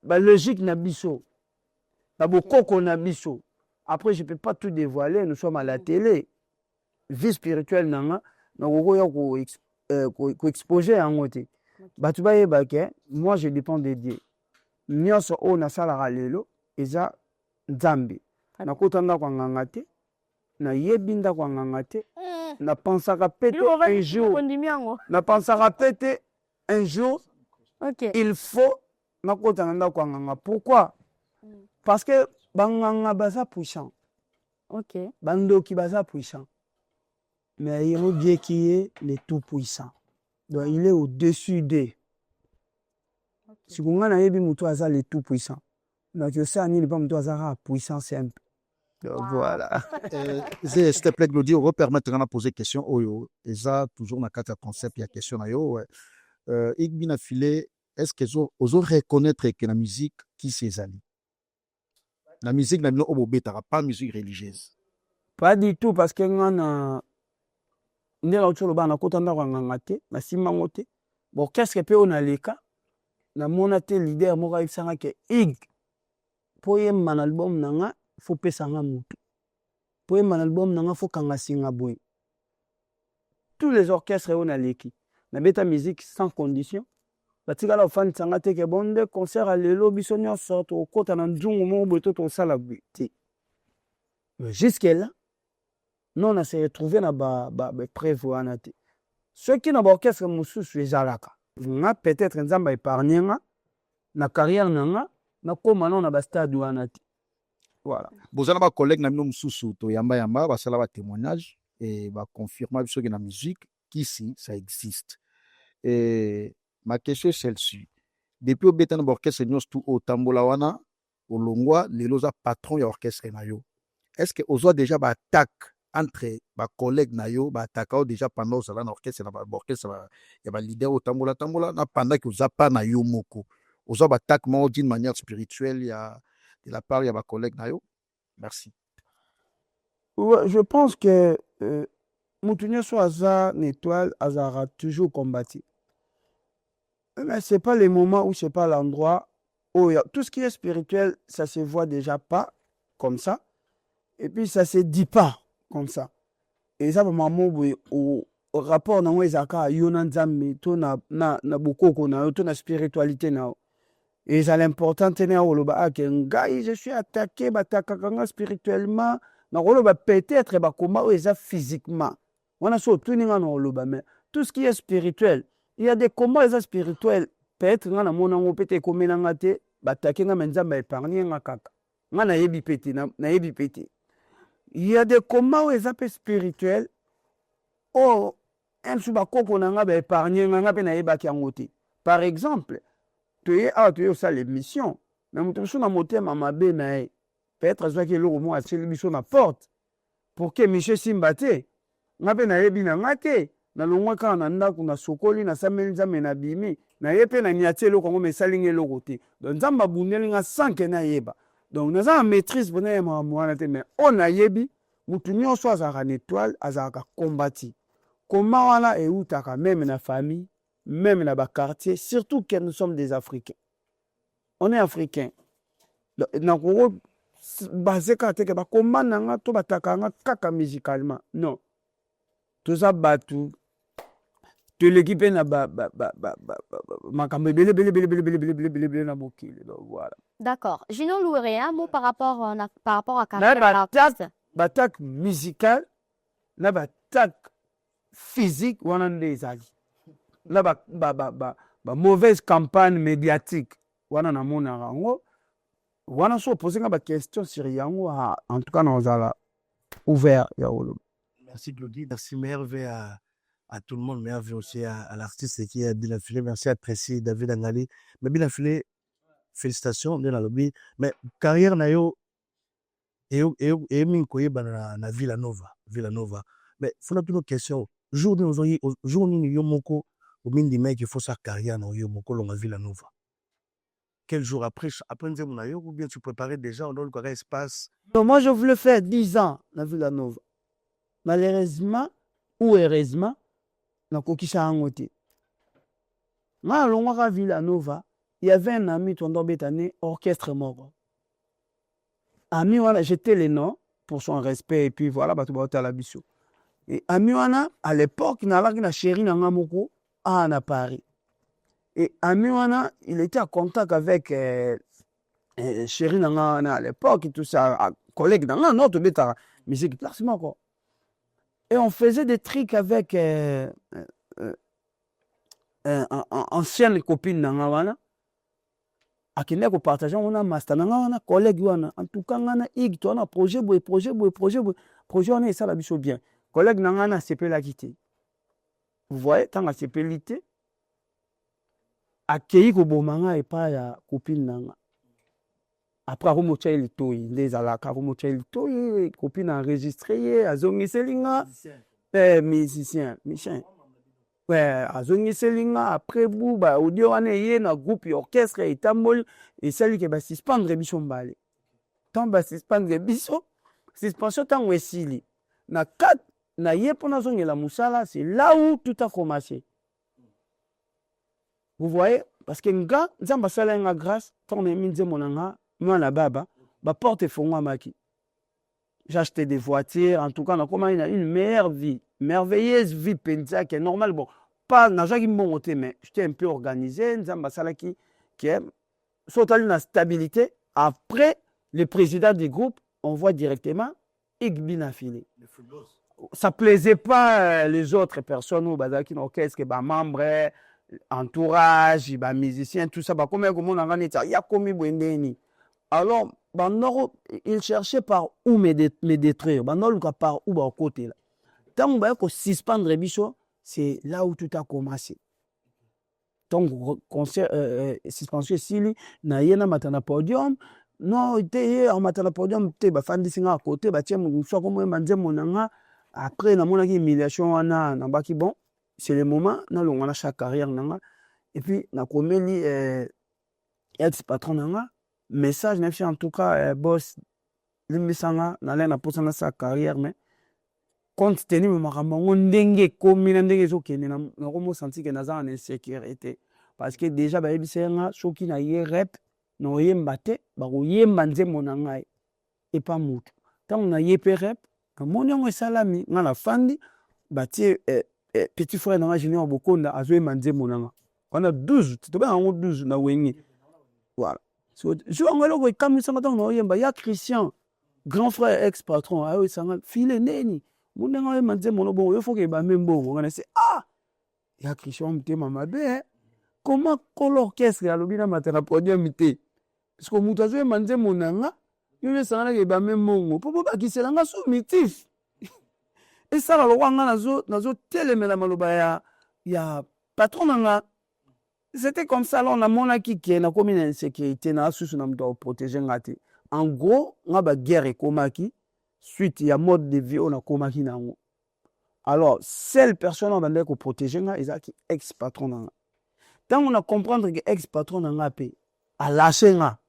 la logique nabiso, dans le coco nabiso. Après, je ne peux pas tout dévoiler, nous sommes à la télé. Vie spirituelle, nous avons exposé en côté. Moi je dépends de Dieu nyonso oyo nasalaka lelo eza nzambe nakota ndako ya nganga te nayebi ndako ya nganga te napensaka pete un jour il faut nakota na ndako ya nganga pourquoi parce que banganga baza puissant bandoki baza puissant mais il y a Dieu qui est le tout puissant. Donc, il est au-dessus d'eux. Si vous avez le tout puissant, donc je sais qu'il n'est pas puissant simple. Donc, voilà. S'il te plaît, Claudie, on va permettre de poser des questions. Et ça, toujours dans le concept, il y a des questions. Igbina Fili, est-ce que vous reconnaître que la musique qui s'est allée? La musique n'a pas de musique religieuse. Pas du tout, parce que ndela otso loba na kota ndako nganga te na simango te bon qu'est-ce que pe on a leka na mona te leader moko ayisanga ke ig po yemba na album nanga faut pesa nga mutu. Pour un album nanga faut kanga singa boy. Tous les orchestres on a l'équipe. Na beta musique sans condition. Batika la fan sanga te ke bonde concert à lelo biso nyonso to kota na nzungu mo boto to sala ti. Jusque là non on s'est retrouvé na ba preuve wana te. Ceux qui na ba orchestre mususu ezalaka. Nga peut-être nzamba épargner nga na carrière nanga na koma non na ba stade wana te. Voilà. Bozana ba collègue na mino mususu to yamba ba sala ba témoignage et ba confirmer biso que na musique qu'ici ça existe. Et ma question est celle-ci. Depuis au bétan orchestre nyos tout au tambola wana au longwa lelo za patron ya orchestre na yo. Est-ce que ozo déjà ba attaque entre ba collègue na yo ba attaque déjà pendant ça na orchestre na ba orchestre ya ba leader au tambola na pendant que oza pas na yo moko. Ozo ba attaque mo d'une manière spirituelle ya de la part de ma collègue Nayo. Merci. Ouais, je pense que Moutounio Soaza, Nétoile, Azara toujours combattu. Mais ce n'est pas les moments où ce n'est pas l'endroit où tout ce qui est spirituel, ça ne se voit déjà pas comme ça. Et puis ça ne se dit pas comme ça. Et ça, maman, au rapport dans les Zaka, Yonanzami, na beaucoup, na spiritualité. Et ça l'important tenir au loba que je suis attaqué spirituellement peut-être comment physiquement on a surtout mais tout ce qui est spirituel il y a des combats spirituels peut-être na mona peut-être comme na ngate attaquer na nzamba épargner nga kaka na yebi pété na yebi pété il y a des combats spirituels oh un suba koko na nga épargner nga pe na yeba ki ngote par exemple tu es ça l'émission mais tu es na motema mabe na peut-être soit que l'eau moi c'est l'émission na porte pour que monsieur Simbate ngabe na yebi na ngate na longwa ka na ndako na sokoli na sameli za mena bimi na yepe na niatie lo kongo mesalinge lo côté donc nzamba buneli nga sanke na yeba donc na za maîtrise bona ma mwana te mais on a yebi mutu nyonso azaka étoile azaka combattu comment wana et utaka même na famille même dans les quartiers, surtout que nous sommes des Africains. On est Africains. Donc, basé sur comment on a musicalement. Non. Tout ça, tout. Tu l'équipe na voilà. D'accord. Gino Louéré, un mot par rapport à carrière. L'attaque musicale, l'attaque physique, on a des alliés. Là, mauvaise campagne médiatique. Wana na mona rango. Wana so poser nga question sur yango en tout cas nous allons ouvert ya olo. Merci Claudie, merci merveille à tout le monde, merveille aussi à l'artiste qui a bien affilé, merci à Tracy David Angali. Mais bien affilé, félicitations bien à lobby. Mais carrière na yo et min koye na Villanova. Mais faut la toute question. Jour ni yo moko au min di mec il faut sa carrière na yo moko longa Villanova. Quel jour après Nzemunayo ou bien tu préparais déjà on donne quoi espace? Non, moi je voulais faire 10 ans na Villanova. Malheureusement ou heureusement na kokisa angote. Na longa Villanova, il y avait un ami tondo betane orchestre moko. Ami wana j'étais les noms pour son respect et puis voilà batu ba la biso. Et ami wana à l'époque na la chérie na ngamoko à Paris. Et ami wana il était en contact avec chérie nanga à l'époque et tout ça collègue nanga notre beta musique classement quoi. Et on faisait des trucs avec ancienne copine nanga wana akende ko partager on a master nanga wana collègue wana en tout cas ngana ig to na projet on est ça la biso bien collègue nanga na CP la quitté. Vous voyez tant à CP lité accueilli ko bomanga et pas ya copine nanga. Après Romo Chai Toy, les alaka Romo Chai Toy, copine enregistrée, azongi selinga, musicien, Michin. Ouais, azongi selinga après bou ba audio wane ye na groupe orchestre et tambol et celui qui va suspendre biso mbale. Tant ba suspendre biso, suspension tant wesili. Na 4 na ye pona zongi la musala, c'est là où tout a commencé. Vous voyez parce que nga nzamba sala nga grâce tant me minze monanga mwana baba ba porte fongwa maki j'ai acheté des voitures. En tout cas, on a comment une meilleure vie, merveilleuse vie, pensa qui est normale. Bon, pas n'a jamais monté, mais j'étais un peu organisé. Nzamba Salaki qui est surtout une stabilité. Après, le président du groupe, on voit directement Igbina Filé. Ça plaisait pas les autres personnes ou qui n'ont qu'est-ce que membres, entourage, musiciens, tout ça. Comment il y a commis Bwendeni. Alors, il cherchait par où me détruire. Par où à côté là. Tant que suspendre bicho, c'est là où tout a commencé. Donc, concert, suspension sili, na yena matana podium. Non, il était en matana podium, il était fan de à côté, soit comme manze monanga. Après, na mona ki humiliation na baki bon, c'est le moment na longa chaque carrière nanga. Et puis, na komeli ex-patron nanga, message na en tout cas boss limisanga na lena posana sa carrière mais compte tenu makambo ndenge komi na ndenge zokende na komo senti que naza en insécurité parce que déjà ba yebisenga soki na ye rep no yemba te ba ko yemba nzembo na ngai et pas mutu tant na ye pe rep ka moniongo salami nga na fandi ba tie petit frère na junior bokonda azo yemba nzembo na nga on a 12 to ba 12 na wengi voilà so je ngolo ko kamisa ngata no yemba ya Christian grand frère ex-patron ayo sanga file neni munenga yemba nzembo no bon il faut que ba membo ngana c'est ya Christian mtema mabe comment l'orchestre ya lobina matana podium te parce que mutu azo yemba nzembo na nga yo sanga ke ba membo popo ba kiselanga so mitif et ça la wanga nazo telemela maloba ya patron nanga. C'était comme ça, là, on a mon acquis qui est comme une insécurité, na sous on doit protéger ngati. En gros, on a ba guerre et komaki, suite il y a mode de vie on a komaki nango. Alors, seule personne on va ko protéger nga ezaki ex-patron nanga. Tant on a comprendre que ex-patron nanga pe a lâché nga.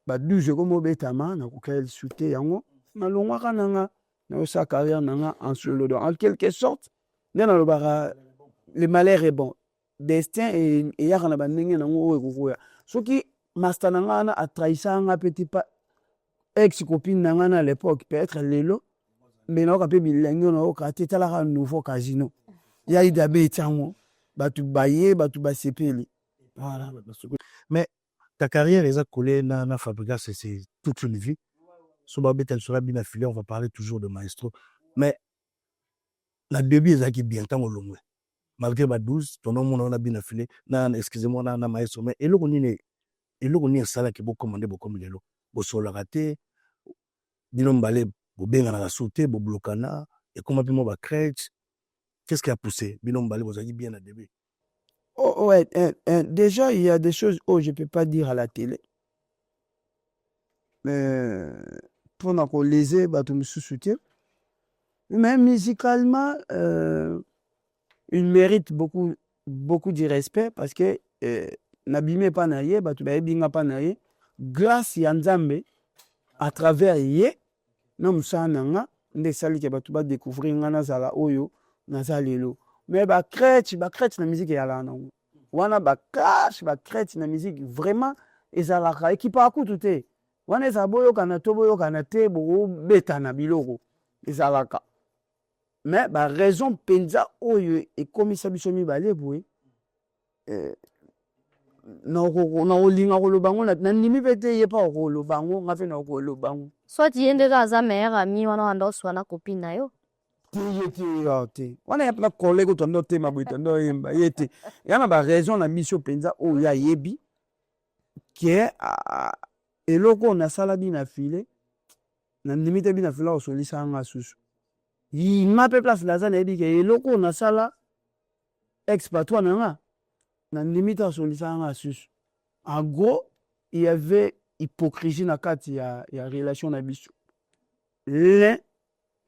Ba du je comme betama na ko kel suite yango, na longwa kananga, na sa carrière nanga en solo. En quelque sorte, na lo bara le malheur est bon. Destin et yakana bandenge nango ekokoya soki master nanga na atrahisanga petit pas ex copine nanga na l'époque peut-être lelo mais na ka pe bilengo na ka tetala nouveau casino ya idabe tango batu baye batu basepeli voilà. Mais ta carrière est collée na Fabrica c'est toute une vie so ba betel sera bien affilié on va parler toujours de maestro mais la début ezaki bien tango longwe malgré ma 12 ton nom on a bien affilé excusez-moi na maestro mais eloko ni sala ke bo commander bo comme lelo bo solo raté bino mbale bo benga na sauter bo blokana et comment puis moi ba crête qu'est-ce qui a poussé bino mbale bo zaki bien à début ouais déjà il y a des choses je peux pas dire à la télé mais pour na ko léser ba to me soutien mais musicalement il mérite beaucoup de respect parce que n'abîmez pas naïe, pas naïe. Grâce à Nzambe, à travers yé, nous sommes en découvrir Nazala Oyo, Nazalelo. Mais ba crête la musique est là. Wana ba crash, ba crête la musique vraiment ezalaka qui pas coup tout est. Wana ezaboyo kana toboyo kana te bo beta na biloko ezalaka. Mais la raison penza oyo et comme ça biso mi balé boy na olinga ko lobango na nimi pete ye pa ko lobango ngafe na ko lobango soit yende za meilleur ami wana ando swana copine na yo te wana ya pa collègue to ndo te mabwita ndo yemba yete yana ba raison na mission penza oyo ya yebi que eloko na sala bina file na limite bina fila osolisa nga susu il m'a fait place là ça n'a dit que loko na sala ex-patron nanga na limite à solisa sus en gros il y avait hypocrisie na kati ya relation na biso l'un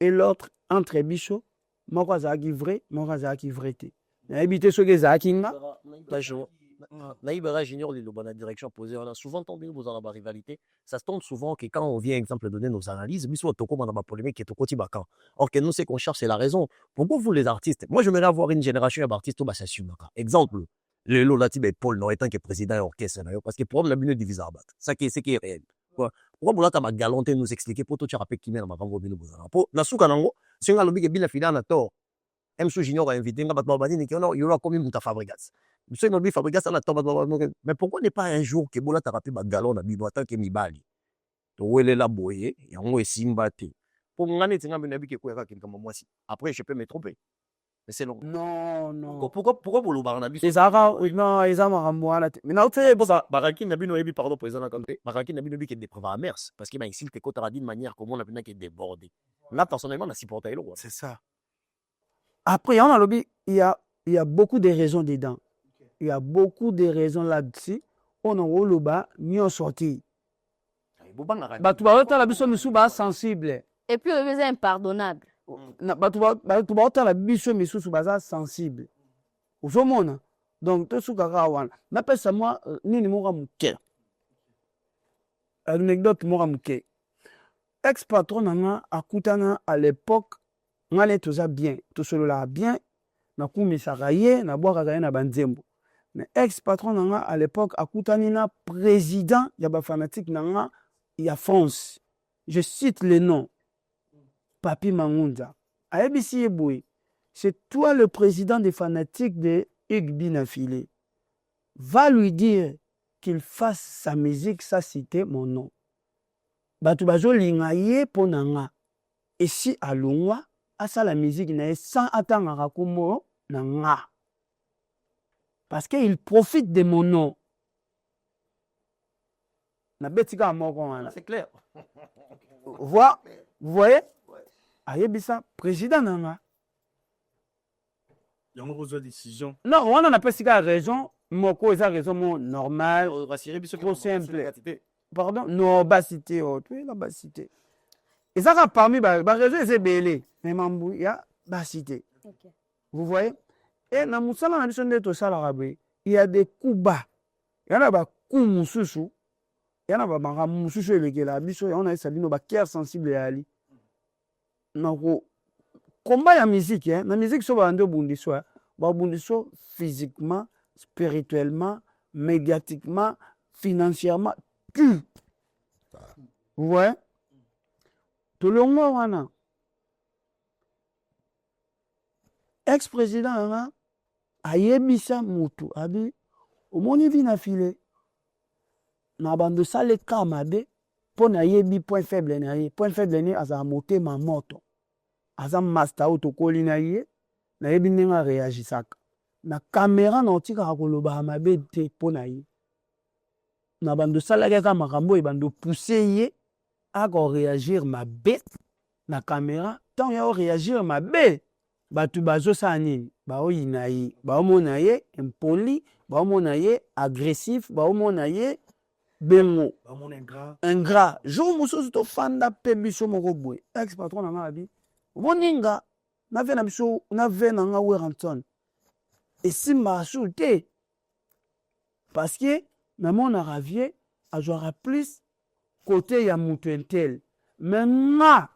et l'autre entre biso moko azaki vrai moko azaki vrai te na habité ce que zaki nga Naïbera Junior, la direction posée, on a souvent entendu vous en avoir rivalité. Ça se tombe souvent que quand on vient, exemple, donner nos analyses, mais soit on a ma polémique qui est au côté bacan. Or, que nous, c'est qu'on cherche, c'est la raison. Pourquoi vous, les artistes, moi, je m'aimerais avoir une génération d'artistes, bah, ça suit. Exemple, le Lola Tibet Paul, non, étant que président orchestre, parce que pour le milieu divise à battre. Ça qui est réel. pourquoi bolata ma galante nous expliquer pour toi tu rappelles qui mène ma cambo bino bozana po na suka nango singa lobi ke Bina File na tort MC Junior a invité nga batba bani ki non yora comme muta Fabregas monsieur no bi Fabregas na tort mais pourquoi n'est pas un jour que bolata rappelle ma galon na bino tant que mibali to wele la boye yango esimba te pour ngane tinga bino bi ke ko ya kinga mwasi après je peux me tromper mais c'est long non pourquoi bolo barana biso ezaka non eza makambo wana te mais naute boza baraki na bino yebi pardon président Kanté baraki na bino bi ke des preuves amers parce que ba ici te kota d'une manière comment on a qui débordé là personnellement na supporter lo C'est ça. après on a lobby il y a beaucoup de raisons dedans il y a beaucoup de raisons là-dessus on a oloba nyo sorti batu baotala biso misu ba sensible Et puis, le c'est impardonnable. batu baotala biso misusu baza sensible ozomona donc tosukaka wana napesa mwa nini moko moke anecdote moko moke ex patron nanga akutana à l'époque ngane toza bien tosololaka bien nakumisaka ye nabwakaka ye na banzembo mais ex patron nanga à l'époque akutani na président ya bafanatique nanga ya France je cite le nom Papi Mangunda ayebisi ye boye c'est toi le président des fanatiques de Hugues Bina File va lui dire qu'il fasse sa musique sa citer mon nom bato bazolinga ye mpo na nga esi alongwa asala musique na ye sans atangaka kombo na nga parce qu'il profite de mon nom nabetika moko wana c'est clair vous voyez ayebisa président na nga yango kozwa décision non wana napesika raison moko eza raison mo normale rassurer biso trop simple pardon non basité tu la basité ezaka parmi ba raison eza ebele mais mambu ya basité vous voyez et na musala na biso nde tosalaka boye il y a des coups bas yana ba coup mususu yana ba makambo mususu elekela biso on a esa bino ba cœur sensible ya ali nako combat ya musique na musique so ba ndo bundiso ba bundiso physiquement spirituellement médiatiquement financièrement tout vous voyez tolongo wana ex-président anga ayebisa mutu abi omoni Bina File na bando sale ka mabe mpo na yebi point faible na ye point faible ni azala motema moto aza master oyo tokoli na ye nayebi ndenge areagisaka na kamera na otikaka kolobaka mabe te mpo na ye na bando osalaki aka makambo oyo bando pousse ye aka oreagir mabe na kamera ntango ya oreagir mabe bato bazosala nini baoyina ye baomona ye impoli baomona ye agressif baomona ye bengo ingrat jour mosusu tofanda mpe biso moko boye ex patron na nga abi omoninga na ve na biso na ve na nga Weranton esimbaka sur te parce que namonaka vie azwaka plus côté ya mutu intel mais nga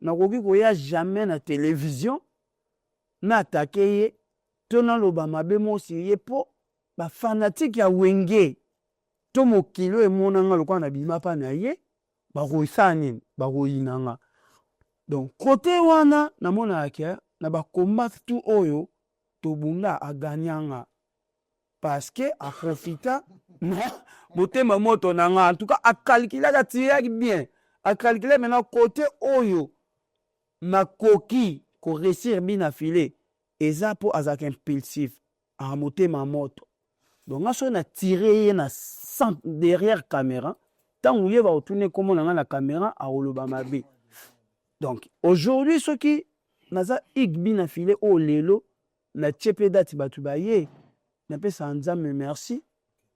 nakoki koya jamais na télévision na atake ye to naloba mabe mosi ye mpo bafanatike ya wenge to mokilo emonanga lokola na bima mpa na ye bakoyisala nini bakoyinanga donc kote wana namonaka ke na bakomba tu oyo tobunda aganyanga parce que aprofita na motema moto nanga en tout cas akalkulaka tiraki bien akalkule maintenant kote oyo nakoki koresir Bina File eza mpo azalaka impulsif a motema moto donc nga so na tire ye na derrière caméra ntango ye baotune kombo na nga na caméra aoloba mabe donc aujourd'hui soki naza Hugues Bina File oyo lelo natie mpe dati bato baye napesa nzambe merci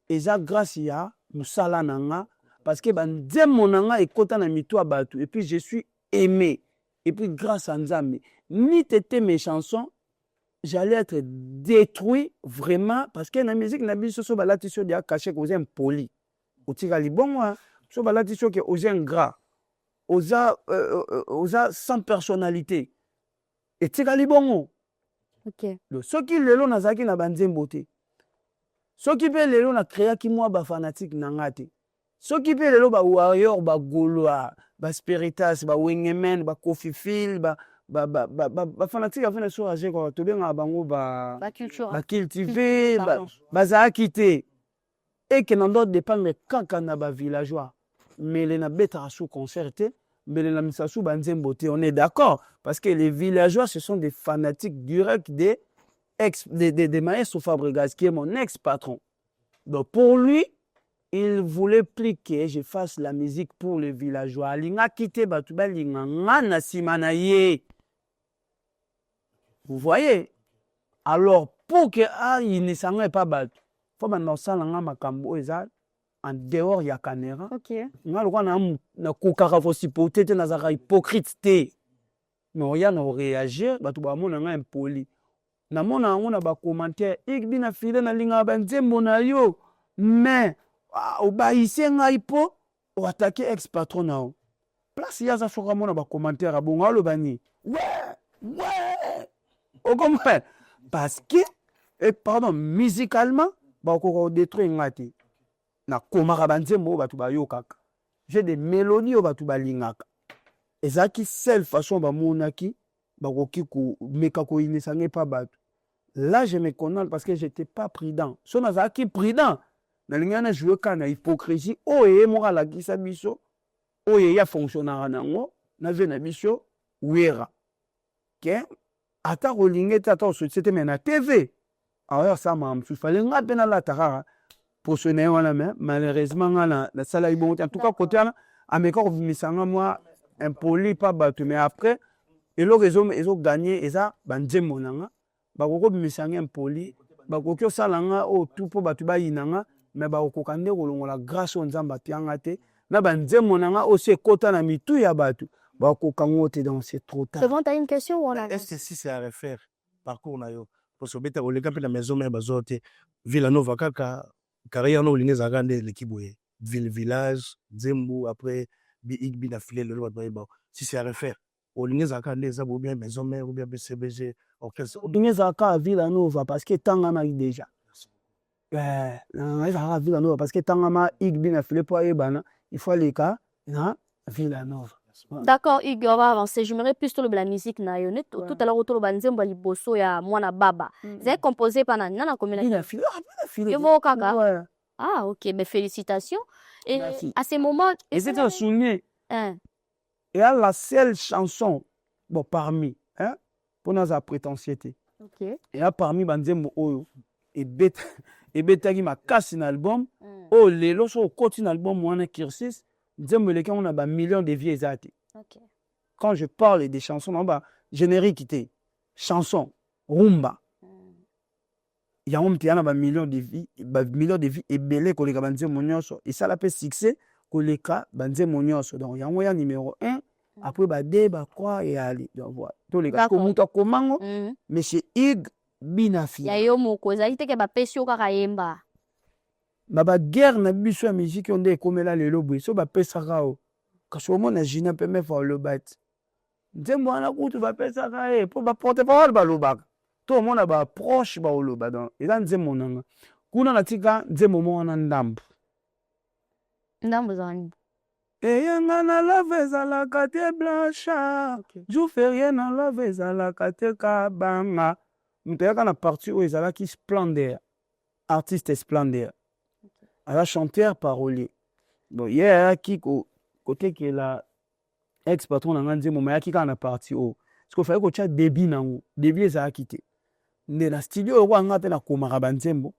eza grâce ya mosala na nga parce que banzembo na nga ekota na mito ya bato et puis je suis aimé et puis grâce à nzambe ni t'étais mes chansons j'allais être détruit vraiment parce que na musique na biso so balati so dia caché que oza impoli otika libongo so balati so que oza ingrat oza sans personnalité etika libongo Ok. soki lelo nazalaki na banzembo te soki mpe lelo na créaki mwa bafanatique na nga te soki mpe lelo bawarrior bagoloa basperitas bawengemen bakofifil bafanatique afin so age kaka tobengaka bango bacultive bazalaki te eke na ndo dépendre kaka na bavillageois mbele na betaka sous concert te mbele na misasu banzembo te on est d'accord parce que les villageois ce sont des fanatiques directs des maestro Fabregas qui est mon ex-patron. Donc pour lui il voulait plus que je fasse la musique pour les villageois. Alinga kite batuba linga ngana simana ye. Vous voyez? Alors pour que il ne s'en pas battu, faut maintenant ça nga makambo eza en dehors ya caméra. OK. Nga lokwa na kokaka fo sipote te na zaka hypocrite te. Mais ya na réagir batu ba mona nga impoli. Na mona ngo na ba commentaire ikbina file na linga banzembo na yo. Mais obayise ngai po oattake ex-patron na o. Place ya za soka mona ba commentaire abonga aloba ni. Ouais. Au comprend parce que pardon musicalement ba ko détruire ngati. Na komaka banzembo batu ba yo kaka. J'ai des mélodies o batu ba lingaka. Ezaki seule façon ba monaki ba koki ko meka ko inesange pas batu. Là je me connais parce que j'étais pas prudent. So nazaki prudent. Na lingana jouer kana hypocrisie oye moka la kisa biso oye ya fonctionnera nango na ve na biso wera ke ata rolinge tata o société mais na TV alors ça m'a fallait ngape na la tarara pour ce né wana mais malheureusement na sala ibon en tout cas côté ana ameka ko misanga moi impoli pas batu mais après et le réseau ils ont gagné eza banzembo nanga ba ko misanga impoli ba ko salanga o tout po batu ba yinanga mais bakokoka nde kolongola grâce o nzambe atianga te na banzembo nanga aussi ekota na mitu ya bato bakokoka ngo te donc c'est trop tard. C'est bon, t'as une question ou on a... Est-ce que si c'est à refaire parcours na yo parce que beta oleka pe na maison mais bazote Villanova kaka carrière no linge zaka nde l'équipe boye village Zembo après bi na filé le droit ba si c'est à refaire olinge zaka nde za bien maison mère ou bien BCBG orchestre olinge zaka Villanova parce que tanga na déjà Villanova parce que tangama igbi na filé pour ebana il faut aller ka na Villanova. D'accord, Hugues, on va avancer. J'aimerais plus sur la musique na yonet. Tout à l'heure autour de banzembo liboso ya mwana baba. C'est composé par nana combien de filé. Kaka. Ah OK, mais félicitations. Et merci. À ces moments et c'est un souvenir. Et à la seule chanson bon parmi pour nos prétentieuseté. OK. Et à parmi banzembo oyo et betaki makasi na album o lelo so continue album wana Kirsis nzembo leka on a ba millions de vies ezati. OK. Quand je parle des chansons on ba générique té chanson rumba ya on tiana ba millions de vies et belé ko leka banzembo nyonso et ça la peut succès ko leka banzembo nyonso donc yango ya numéro 1 après ba 2 ba 3 et ali donc voilà to leka ko muto komango monsieur Hugues Binafi ya yo moko ezali te ke ba pesio kaka yemba ba guerre na biso ya musique onde ekomela lelo boye so ba pesaka o kasi omona jina pe me fa lo bat nzembo wana kutu ba pesaka po ba porte parole ba lobaka to omona ba proche ba oloba donc eza nzembo nanga kuna na tika nzembo mo wana ndambo zani eyanga na love ezalaka te blanchard jour férié na love ezalaka te kabanga moto yaka na partie oyo ezalaki Splendeur artiste Splendeur ala chanteur parolier bon ye ayaki kotekela ex-patron na nga nzembo ma yaki kaka na partie oyo parce fallait kotia débit nango débit ezalaki te nde na studio oyo kwanga mpe nakomaka banzembo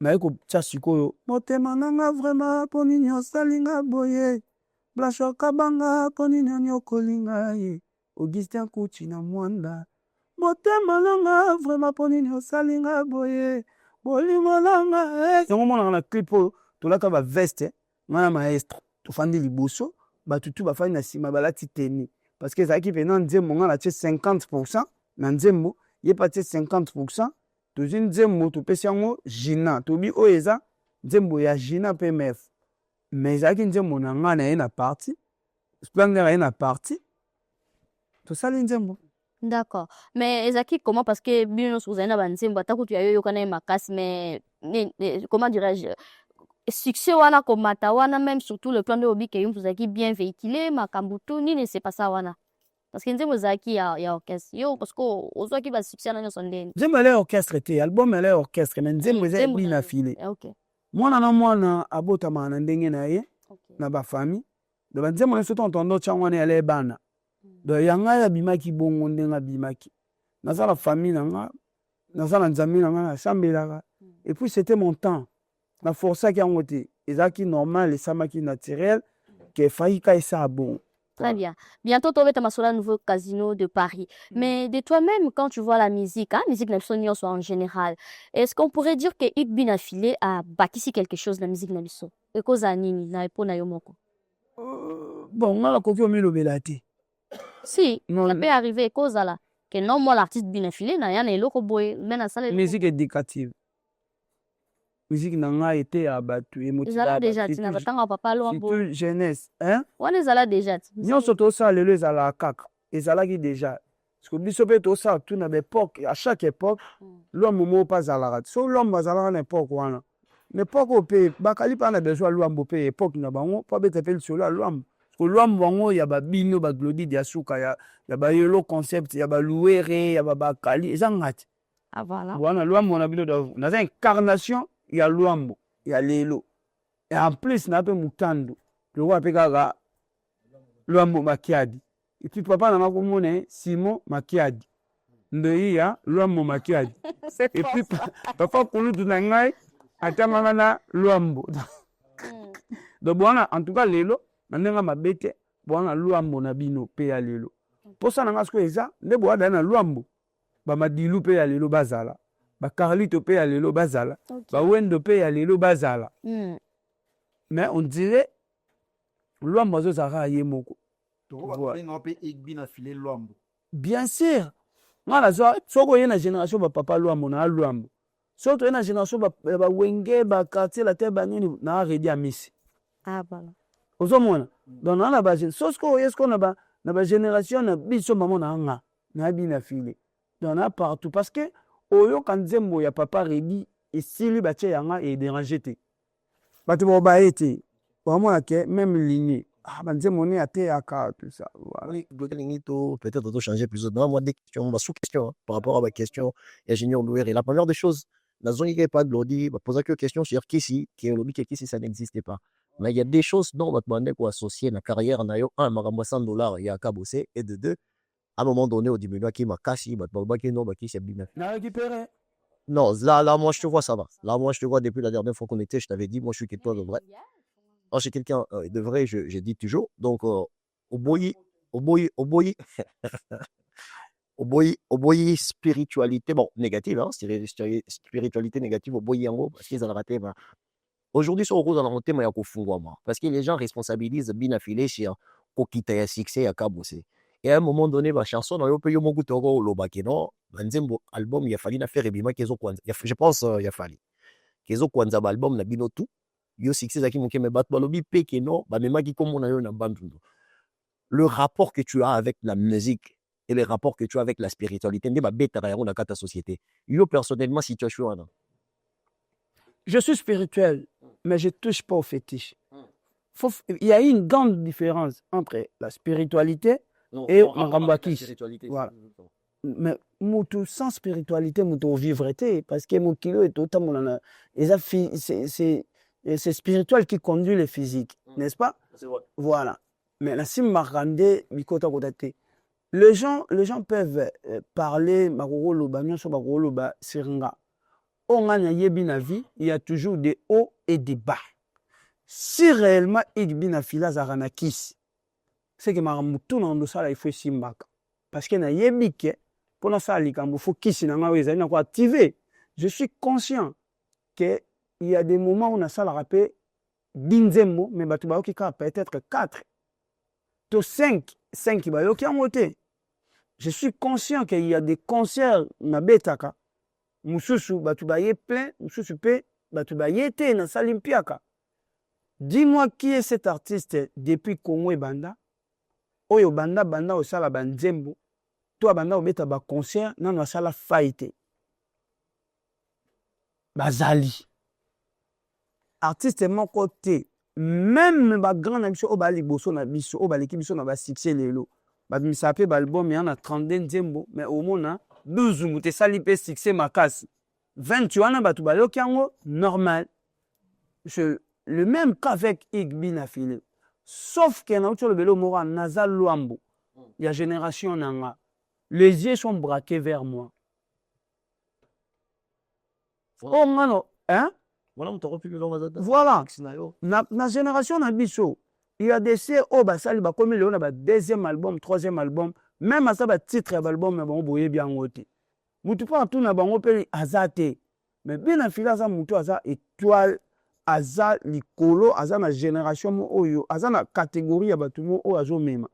naye kotia sikoyo motema nanga vraiment mpo nini osalinga boye blanchard kabanga mpo nini onyokolinga ye Augustin Kuti na mwanda motema nanga vraiment mpo nini osalinga boye bolingo nanga yango monaka na clip oyo tolaka baveste nga na maestre tofandi liboso batutu bafandi na nsima balati teni parce que ezalaki pena nzembo nga na tie 50% na nzembo ye pa tie 50% tozwi nzembo topesi yango jina tobi oyo eza nzembo ya jina mpe mef mais ezalaki nzembo na nga na ye na parti Splendeur ye na parti tosali nzembo. D'accord. Mais ezaki comment parce que bino suzana banzembo atakutu ya yo kana makasi mais comment dirais-je succès wana komata wana même surtout le plan de hobby que vous avez bien véhiculé makambutu nini c'est pas ça wana parce que nzembo zaki ya orchestre yo parce que ozo ki ba succès na nyoso ndeni nzembo ele orchestre te album ele orchestre mais nzembo eza bina file OK mwana na mwana abotama na ndenge na ye OK na ba famille do ba nzembo nyonso tontondo tiangwana ele bana do yanga ya bimaki bongo ndenga bimaki naza la famille nanga naza na nzambe nanga na sambelaka et puis c'était mon temps na força qui yango te ezaki normal esamaki naturel que failli ka esa bon. Très bien. Bientôt, tu vas être à nouveau casino de Paris. Mais de toi-même, quand tu vois la musique, hein, musique Nelson soit en général, est-ce qu'on pourrait dire que Igbin affilé a bâti quelque chose de la musique Nelson? Et cause à Nini, na epo na yomoko. Bon, on a la coquille au belati. Si, Non, ça peut arriver cause à la que non moi l'artiste bien affilé na yana eloko boy, mais na salle musique éducative. Musique nanga été abattu émotive. Zala déjà, tu n'as pas tant papa loambo. Surtout jeunesse, hein? On est zala déjà. Nyon soto ça le zala kaka. Et zala qui déjà. Parce que biso pe to ça tout na époque, à chaque époque, l'homme mo pas zala. So l'homme zala na époque wana. N'époque au pe bakali pa na besoin l'homme pe époque na bango, pas bete pel sur l'homme. Parce que l'homme bango ya ba bino ba glodi dia suka ya ba yelo concept, ya ba louere, ya ba bakali, ezangati. Ah voilà. Voilà l'homme on a bino dans une incarnation. Il y a Luambo, il y a Lelo. Et en plus, il y a un peu Mutando. Le roi Pegaga, Luambo Makiadi. Et puis, papa, n'a pas monnaie, Simon Makiadi. Ndeya, Luambo Makiadi. Et puis, papa, pour nous, tout le monde, Atamana, Luambo. Donc, voilà, en tout cas, Lelo, maintenant, ma bête, voilà, Luambo Nabino, Pea Lelo. Pour ça, on a ce que ça, ne bois d'un Luambo. Bama dilu Pea Lelo Bazala. Ba Carlito pe ya lelo bazala ba wendo pe ya lelo bazala mais on dirait Luambo zo zara ye moko bien sûr ngala zo soko ye na génération ba papa Luambo na Luambo surtout ye na génération ba wenge ba quartier la terre ba nini na redi amisi ah voilà ozo mona donc na ba soko ye sko na ba génération na biso maman na nga na bina file donc na partout parce que oyo kanzembo ya papa redi esili batie yanga et déranger te bato ba été vraiment que même lignée ah banzembo ne ate aka tout ça voilà oui peut-être auto changer plus non moi des questions sous question par rapport à ma question ingénieur Louer et la première des choses la zone qui est pas de l'audi va poser que question sur qui ça n'existait pas mais il y a des choses dont votre demandé quoi associer la carrière en ayo un marambo $100 il y a qu'à bosser et de deux à un moment donné, au début, qui m'a cassé, c'est bien. Non, là, moi, je te vois, ça va. Là, moi, je te vois depuis la dernière fois qu'on était, je t'avais dit, moi, je suis quelqu'un de vrai. Moi, je suis quelqu'un de vrai, j'ai dit toujours. Donc, au boy, spiritualité, bon, négative, hein, spiritualité négative, au boy en haut, parce qu'ils ont raté. Aujourd'hui, sur le rose, on a raté, mais il y a parce que les gens responsabilisent bien affilés sur Kokita ya succès à Kabosé. Et à un moment donné, ma chanson, on peut y avoir beaucoup de bakeno, album, il a fallu faire Ebima Kezo Kwanza. Je pense il a fallu. Kezo Kwanza, album, na bino tout. Yo succès, zaki moke me bat balobi pekeno, ba mema ki comme on a eu na bandundo. Le rapport que tu as avec la musique et le rapport que tu as avec la spiritualité, n'est pas bête à ta société. Yo, personnellement, si tu as choisi. Je suis spirituel, mais je ne touche pas au fétiche. Il y a une grande différence entre la spiritualité et Mangambaki. Voilà. Mais sans spiritualité, mutu vivre parce que mon kilo est totalement c'est spirituel qui conduit le physique, n'est-ce pas? Voilà. Mais la sim marande bikota kotate. Les gens peuvent parler magoroloba nyonso magoroloba siringa. On a na vie, il y a toujours des hauts et des bas. Si réellement Igbina fila zarana kiss, c'est que maramutu na ndo sala il faut simbaka. Parce que na yebike pour na sala likambo faut kiss na nga weza na ko activer. Je suis conscient que il y a des moments où on a ça la rappel dinzembo mais batu ba okika peut-être 4 to 5 ba yoki amote. Je suis conscient qu'il y a des concerts na betaka. Mususu batu ba ye plein, mususu pe batu ba yete na salimpiaka. Dis-moi qui est cet artiste depuis Congo et Banda? Oyo Banda au sala banzembo. Toi Banda obeta ba concert nano sala faite. Bazali. artiste moko te même bagrand na biso oyo baa liboso na biso oyo baleki biso na basuccès lelo babimisa mpe baalbum ya na 32 nzembo mais omona 12 moto esali mpe succès makasi 20 wana bato bayoki yango normal. Le même cas avec Bina File. Sauf que na uti olobelo moko naza lwambo ya génération nanga. Les yeux sont braqués vers moi. Voilà. Oh ngano, hein? Voilà, on t'aurait pu le voir. Voilà. Na génération na biso, il y a des C oh basali ba comme le na deuxième album, troisième album, même à ça ba titre ya album na bango boye bien ngote. Mutu pa tout na bango pe azate. Mais Bina File aza mutu aza étoile, aza likolo, aza na génération mo oyo, aza na catégorie ya batu mo oyo azo mema.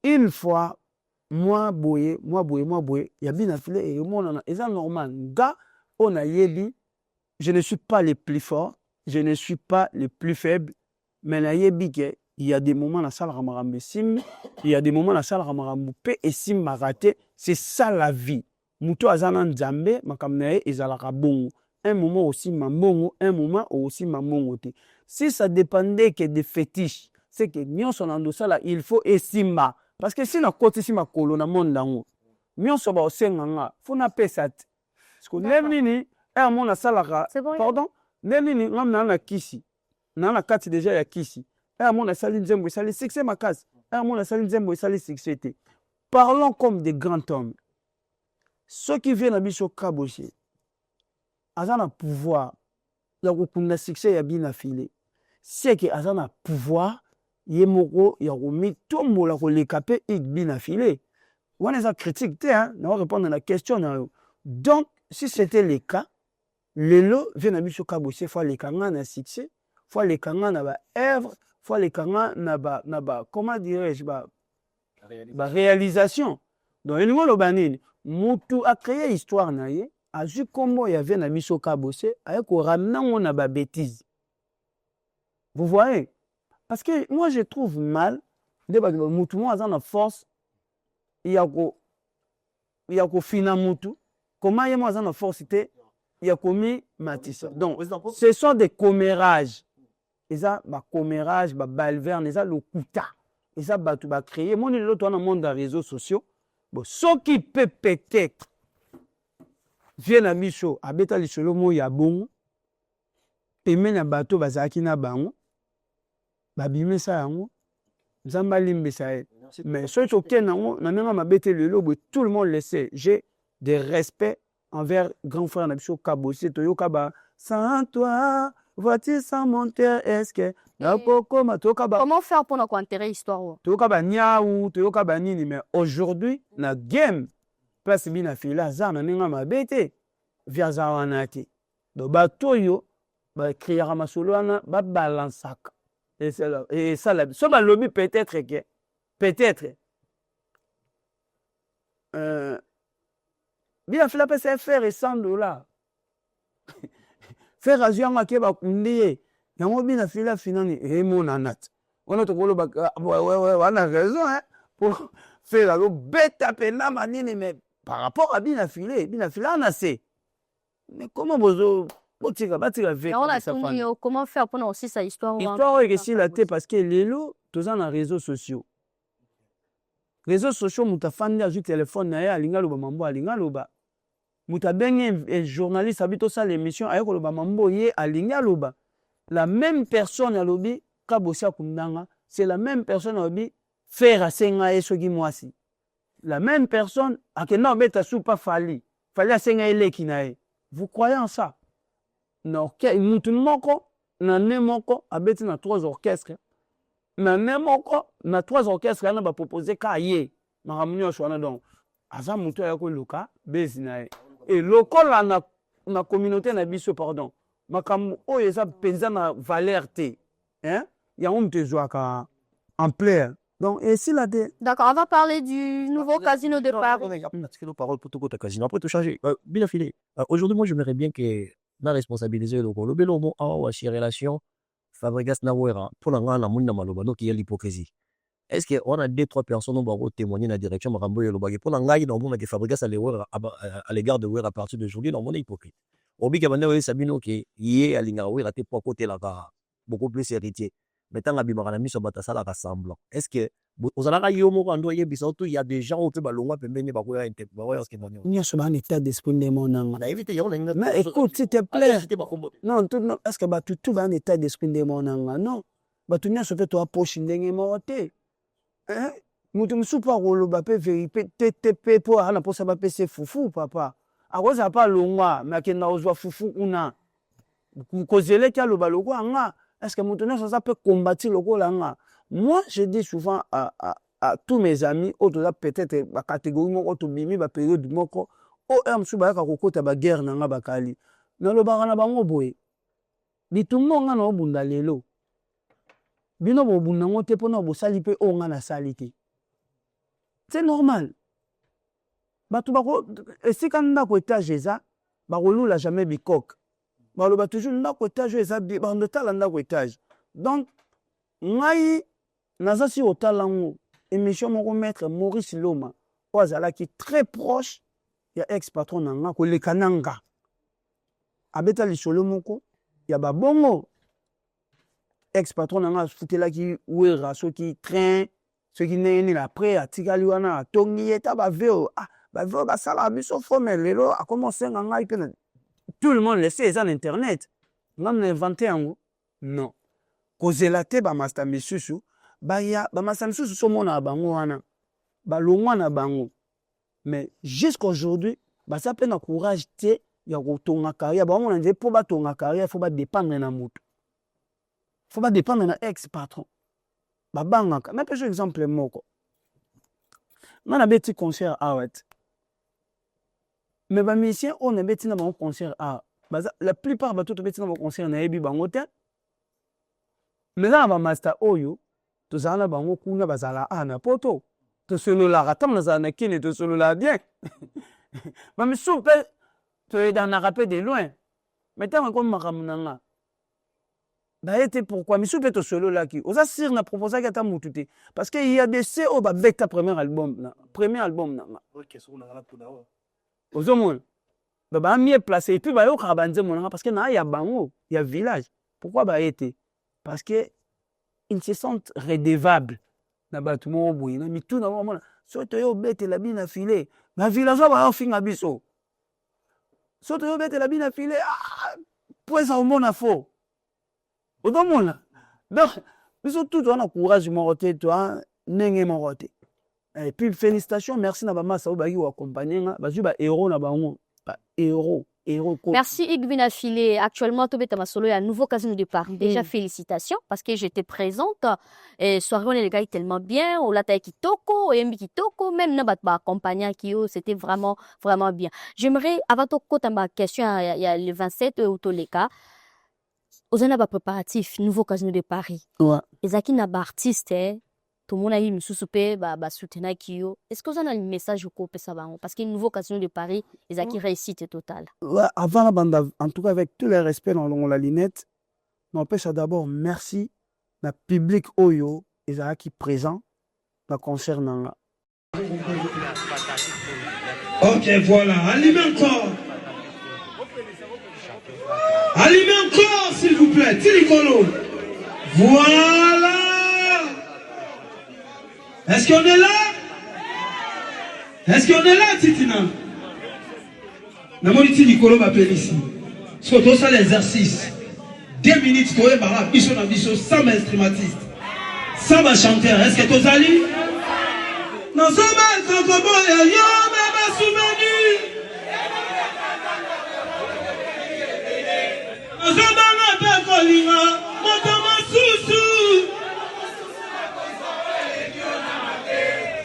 Une fois moi boye, ya Bina File et mon eza normal. Nga on a yebi, je ne suis pas le plus fort, je ne suis pas le plus faible, mais na yebi que il y a des moments na salle ramarambe sim, il y a des moments na salle ramarambe pe et sim ma raté, c'est ça la vie. Muto azana nzambe makamna ezalaka bongo. Un moment aussi mambongo, un moment aussi mambongo te. Si ça dépendait que des fétiches, c'est que nyonso na ndosa là, il faut esimba. Parce que si na côté si ma kolo na monde dango, nyonso ba osenganga, faut na pesa te. Parce que nemini un moment na salaka, pardon, nemini ngamna na kisi. Na na kati déjà ya kisi. Un moment na sali nzembo sali succès makasi. Un moment na sali nzembo sali succès te. Parlons comme des grands hommes. Ceux qui viennent à biso kaboshi. Azana pouvoir ya kokunda succès ya Bina File. C'est que azana pouvoir yemoko ya komitombola koleka pe Bina File. Wana eza critique te hein, na répondre à la question na yo. Donc si c'était le cas, lelo vient na biso kaboshi fois les kanga na succès, fois les kanga na ba œuvre, fois les kanga na ba comment dirais-je ba réalisation. Donc il ngolo banini mutu a créé histoire na ye. Azu kombo ya vient na biso kabose ayeko ramener on na ba bêtise. Vous voyez? Parce que moi je trouve mal de ba mutu mo azana force yako fina mutu comment yemo azana force te yakomi matissa. Donc ce sont des commérages. Eza ba commérage ba balverne eza lokuta. Eza batu ba créer mon l'autre dans le monde des réseaux sociaux. Bon ce qui peut peut-être vient na biso abeta lisolo mo ya bongo pemena bato bazaki na bango babimisa yango nzamba limbisa ye mais ceux qui okena ngo na menga mabete lelo bo tout le monde le sait j'ai des respects envers grand frère na biso Kabosi toyoka ba sans toi voici sans mon terre est-ce que comment faire pour nous enterrer histoire toyoka ba nyau toyoka ba nini mais aujourd'hui na game place Bina File aza na nenga mabete via zawana te do bato yo ba créer masolo wana ba balansaka et ça la so ba lobby peut-être Bina File peut se faire $100 faire azianga ke ba kundiye yango Bina File finani e mona nat on to kolo ba wana raison hein pour faire le bêta pena manini mais par rapport à Bina File en a assez. Mais comment vous comment faire pour nous aussi sa histoire? Histoire est que la tête parce que les lots, tous en réseaux sociaux. Réseaux sociaux, mouta fan de téléphone na ya linga loba mambo alinga loba. Mouta benye journaliste habito ça l'émission ayeko loba mambo ye alinga loba. La même personne à lobi Kabosi akundanga, c'est la même personne à lobi faire asenga esogi mwasi. La même personne a que non beta soupa fali asenga eleki na ye. Vous croyez en ça? Non, mutu moko na ne moko abeti na 3 orchestres. Na ne moko na 3 orchestres na ba proposer ka ye. Na ramunyo shwana donc. Aza mutu ya ko loka bezi na ye. Et lokola na communauté na biso pardon. Makam oyo eza penza na valeur te. Hein? Ya on te joaka en plaire. Donc, et si la D'accord, on va parler du nouveau casino de Paris. Parole pour tout casino. Après, tout changer. Bina File. Aujourd'hui, moi, j'aimerais bien que na responsabiliser le gros. Le bel homme a une relation. Fabregas Nawera. Pour la na mouina maloba. Donc, il y a l'hypocrisie. Est-ce qu'on a 2-3 personnes qui vont témoigner dans la direction Marambo et le bagage? Pour la ngaï, on a que Fabregas à l'égard de Wera à partir d'aujourd'hui, on est hypocrite. Obika bande oye sabino ke yé alinga oui raté pour côté là beaucoup plus héritier. Mais tant abimaka na miso batasala ka semblant. Est-ce que ozalaka yo moko ando yebisa il y a des gens qui balongwa pembeni bakoya inte bakoya ce que non. Nyonso ba en état d'esprit ndemo nanga. Na éviter yo lenga. Mais écoute, s'il te plaît. Non, est-ce que tout ba en état d'esprit ndemo nanga? Non. Batu nyonso pe to aposhi ndenge moko te. Hein? Mutu musu pa koloba pe vérité te po ana posa ba pese fufu papa. Akoza pa longwa mais akenda ozwa fufu una. Kozele kia loba lokwa nga. Est-ce que mutu nyonso ça peut combattre lokola nga? Moi, je dis souvent à tous mes amis, peut-être la catégorie moko to bimi ba période moko o amsu ba ka kokota ba guerre na nga bakali. Na lo bana bango boye. Bitumbo nga na obunda lelo. Bino bo bunda ngote pona bo sali pe o nga na salite. C'est normal. Batu bako esika ndako étage eza ba kolula jamais bikok. Ba lo ba toujours ndako étage eza ba ndotala ndako étage. Donc ngai naza si otalango émission moko maître Maurice Loma ozala qui très proche ya ex patron nanga ko lekananga abeta lisolo moko ya babongo ex patron nanga futela ki wera soki train soki neni après atikali wana atongi eta ba veo ba veo ba sala biso formel lelo a commencé ngai pe tout le monde laissé ça en internet ngam na inventé yango non kozela te ba master misusu baya ba master misusu so mona bango wana ba longwa na bango mais jusqu'aujourd'hui ba ça pe na courage te ya kotonga carrière ba mona nze po ba tonga carrière faut ba dépendre na mutu faut pas dépendre na ex patron ba bangaka mais par exemple moko na beti concert awat mais ba musicien on a beti na ba concert la plupart ba tout beti na ba concert na ebi bango te. Mais là, on master oyo, to zana bango kuna bazala na poto. To solo la ratam na zana kine to solo la bien. Mais me soupe to dans na rappel de loin. Mais tant comme makamunanga. Ba été pourquoi me soupe to solo la ki. Oza sir na proposer ka ta mututé parce que il y a des CO ba bec ta premier album na. Premier album na. OK, so na la puna. Ozomon. Ba mieux placé et puis ba yo ka banze monanga parce que na ya bango, il y a village. Pourquoi ba été parce que ils se sentent redevables na batu mo boyi na mitu na mona so to yo bete la bina filé na village ba finga biso so to yo bete la bina filé poisa au mona fo odomona donc biso tout on a courage moroté toi nenge moroté et puis félicitations merci na ba massa o bagi wa accompagner nga ba juba héros na bango ba héros. Merci Igvina Filé. Actuellement, Tobeta Masolo, il y a un nouveau casino de Paris. Déjà, félicitations parce que j'étais présente. Et soirée, on est les gars tellement bien. On l'a taille Kitoko, Oyembi Kitoko, même Nabat accompagnant Kyo, c'était vraiment, vraiment bien. J'aimerais, avant de côté ma question, il y a le 27 Outoleka. Aux années préparatifs, nouveau casino de Paris. Ouais. Les qui n'a pas artiste, tout le monde a eu une sous-soupé, soutenir Kyo. Est-ce que vous avez un message au coup parce qu'il y a un nouveau casino de Paris, les qui réussite totale. Ouais, avant la bande, en tout cas avec tout le respect dans la lunette, n'empêche d'abord merci na public Oyo, les qui présent, la concernant. Ok, voilà, allumez encore. Allumez encore, s'il vous plaît, Tilicolo. Voilà. Est-ce qu'on est là? Est-ce qu'on est là, Titina? Namoni Nicolo m'appelle ici. Parce que ça l'exercice. 2 minutes pour eux, sans instrumentiste. Sans chanteur. Est-ce que tu as dit? Non, ça va, ça va,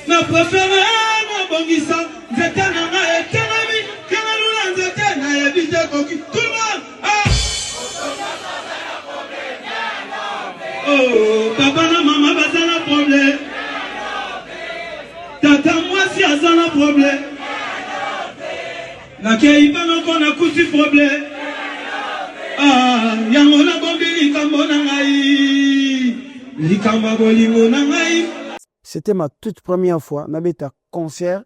na préféré na bongisa nzete na nga etelemi kana lula nzete na yebite koki tout le monde oh papa na mama baza na problème tata mwasi aza na problème nakei banoko na kusi problème yango na bombi likambo na ngai likambo bolingo na ngai. C'était ma toute première fois. N'avais un concert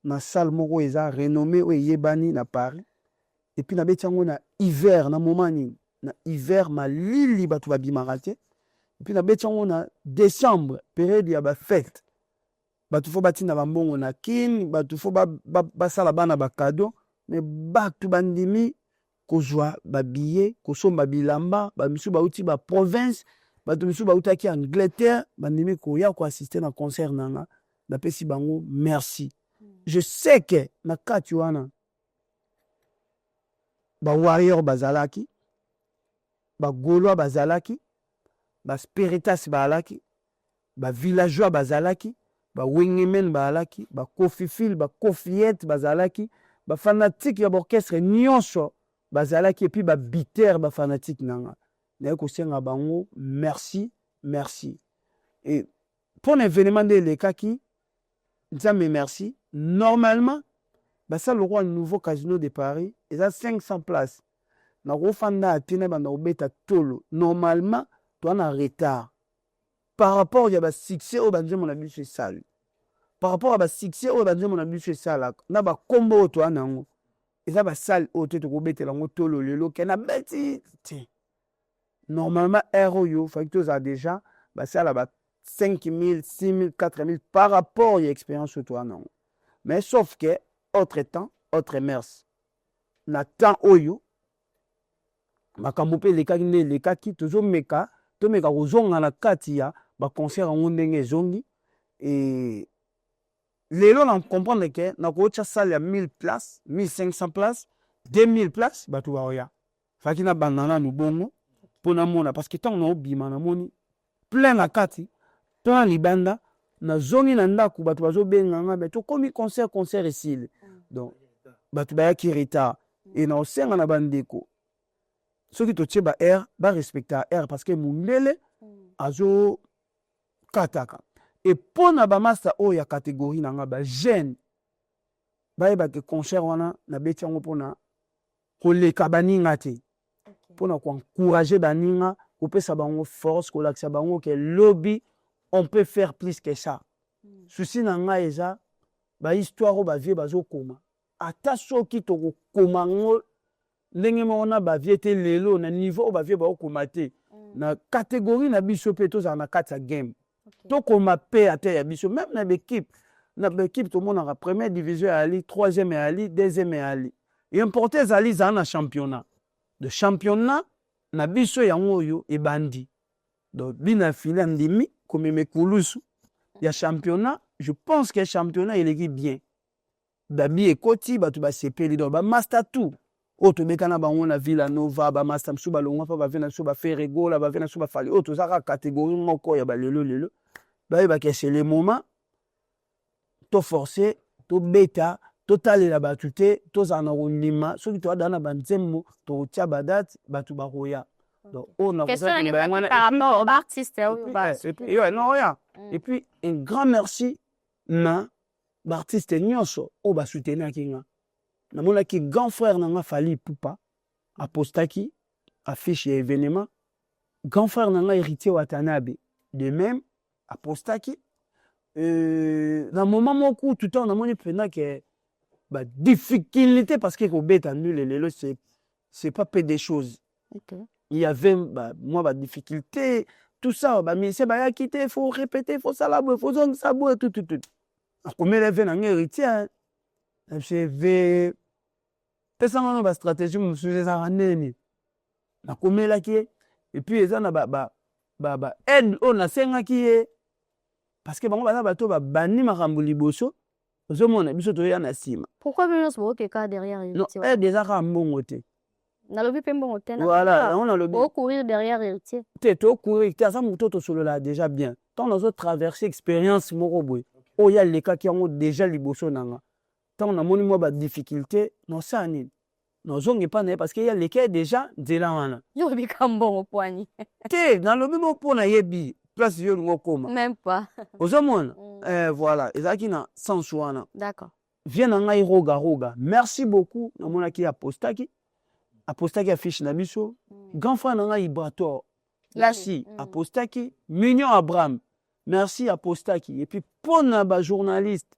dans la salle Moro Eza, renommée au Yébani, à Paris. et puis nabeti yango na hiver na moment nini na hiver malili bato babimaka te et puis nabeti yango na décembre période ya bafete bato fo batinda bambongo na kini bato fo basala bana bakado me bato bandimi kozwa babillet kosomba bilamba bamisu bauti baprovince bato misu bautaki Angleterre bandimi koya koassiste na concert nanga napesi bango merci. Je sais que na kati wana ba warrior bazalaki ba gaulois bazalaki ba spiritas bazalaki ba villageois bazalaki ba wengemen bazalaki ba kofifil ba kofiette bazalaki ba fanatique ya orchestre nyonso bazalaki et puis ba biter ba fanatique nanga na ko senga bango merci merci. Et pour l'événement de lekaki nzambe merci. Normalement, ça le roi nouveau casino de Paris, il a 500 places. Na rofanda atene banda obeta tolo. Normalement, tu as un retard. Par rapport à succès au banze mon abi chez salle. Par rapport à succès au banze mon abi chez salle. Na ba combo to anango. Eza ba salle o te ko betela ngo tolo lelo ke na beti. Normalement, ROYO, facteurs a déjà ba salle ba 5 000, 6 000, 4 000 par rapport à l'expérience au toi non. Mais sauf que, autre temps, autre mers. Na temps oyo, makambope les kaki, toujours meka, to meka ozonga na kati ya, ba concert en ndenge zongi, et lelo na comprendre que, na kocha salle ya 1000 places, 1500 places, 2000 places, batu ba oya. Faki na banana nu bongo, pona mona, parce que tant on a obima na moni, plein na kati, tona libanda, na zongi na ndaku bato bazo benganga beto komi concert ici donc bato ba ki retard et na osenga na bandeko soki to tsheba air ba respecter air parce que mundele azo kataka et pona ba master o ya catégorie nanga ba jeune ba yeba ke concert wana na beti yango pona koleka baninga te pona ko encourager baninga ko pesa bango force ko lakisa bango ke lobby on peut faire plus que ça. Souci nanga eza ba histoire o ba vie bazo koma. Ata soki to koma ngo ndenge mona ba vie te lelo na niveau ba vie ba koma te. Na catégorie na biso pe to za na kati ya game. To koma pe ate ya biso même na l'équipe. Na l'équipe to mona la première division ali, troisième ali, deuxième ali. Et importé zali za na championnat. De championnat na biso yango yo e bandi. Donc bina file ndimi comme Mekulusu, il y a championnat, je pense que le championnat il est bien. Babi et Koti, batu ba CP lido, ba master tout. Auto bekana ba on a Villanova, ba master msuba longa pa ba vena suba Ferrego, la ba vena suba fali. Auto zaka catégorie moko ya ba lelo. Ba ke c'est le moment to forcer, to beta, to tale la batute, to zana rondima, so ki to dana ba nzemmo, to tia badat, batu ba roya. Donc, on a par rapport aux artistes. Et puis, un grand merci na l'artiste nyonso o ba soutenir kinga. Na mona ki grand frère nanga Fally Ipupa apostaki affiche événement. Grand frère nanga Héritier Watanabe de même apostaki. Na moment moko tout temps na moni pena que ba difficulté parce que ko beta nul lelo c'est pas peu des choses. Okay. Il y avait moi difficulté tout ça mais c'est ba quitter faut répéter faut ça là faut zong ça tout comme les vient en héritier c'est pesa ngano ba stratégie mu sujet ça neni na komela ki et puis eza na ba aide on a senga ki parce que bango bana bato ba bani makambo liboso ozomona biso to ya na sima pourquoi bien ce que cas derrière non aide déjà ka mbongo te. Voilà, on a le courir derrière héritier. To courir, ça muto solo là déjà bien. Tant nous autres traversé expérience moroboy. Oh ya les cas qui ont déjà liboso nanga. Tant on a moni moi ba difficulté, non ça ni. Non zonge pas parce qu'il y a les cas déjà de là wana. Yo bi kambon au poignet. Té dans le même point na yebi, place yo ngokoma. Même pas. Ozomona. Voilà, ezaki na sans wana. D'accord. Viens na ngai roga. Merci beaucoup na mona ki apostaki. Apostaki affiche na biso grand frère nanga Ibrator merci apostaki Mignon Abraham merci apostaki et puis pour na ba journaliste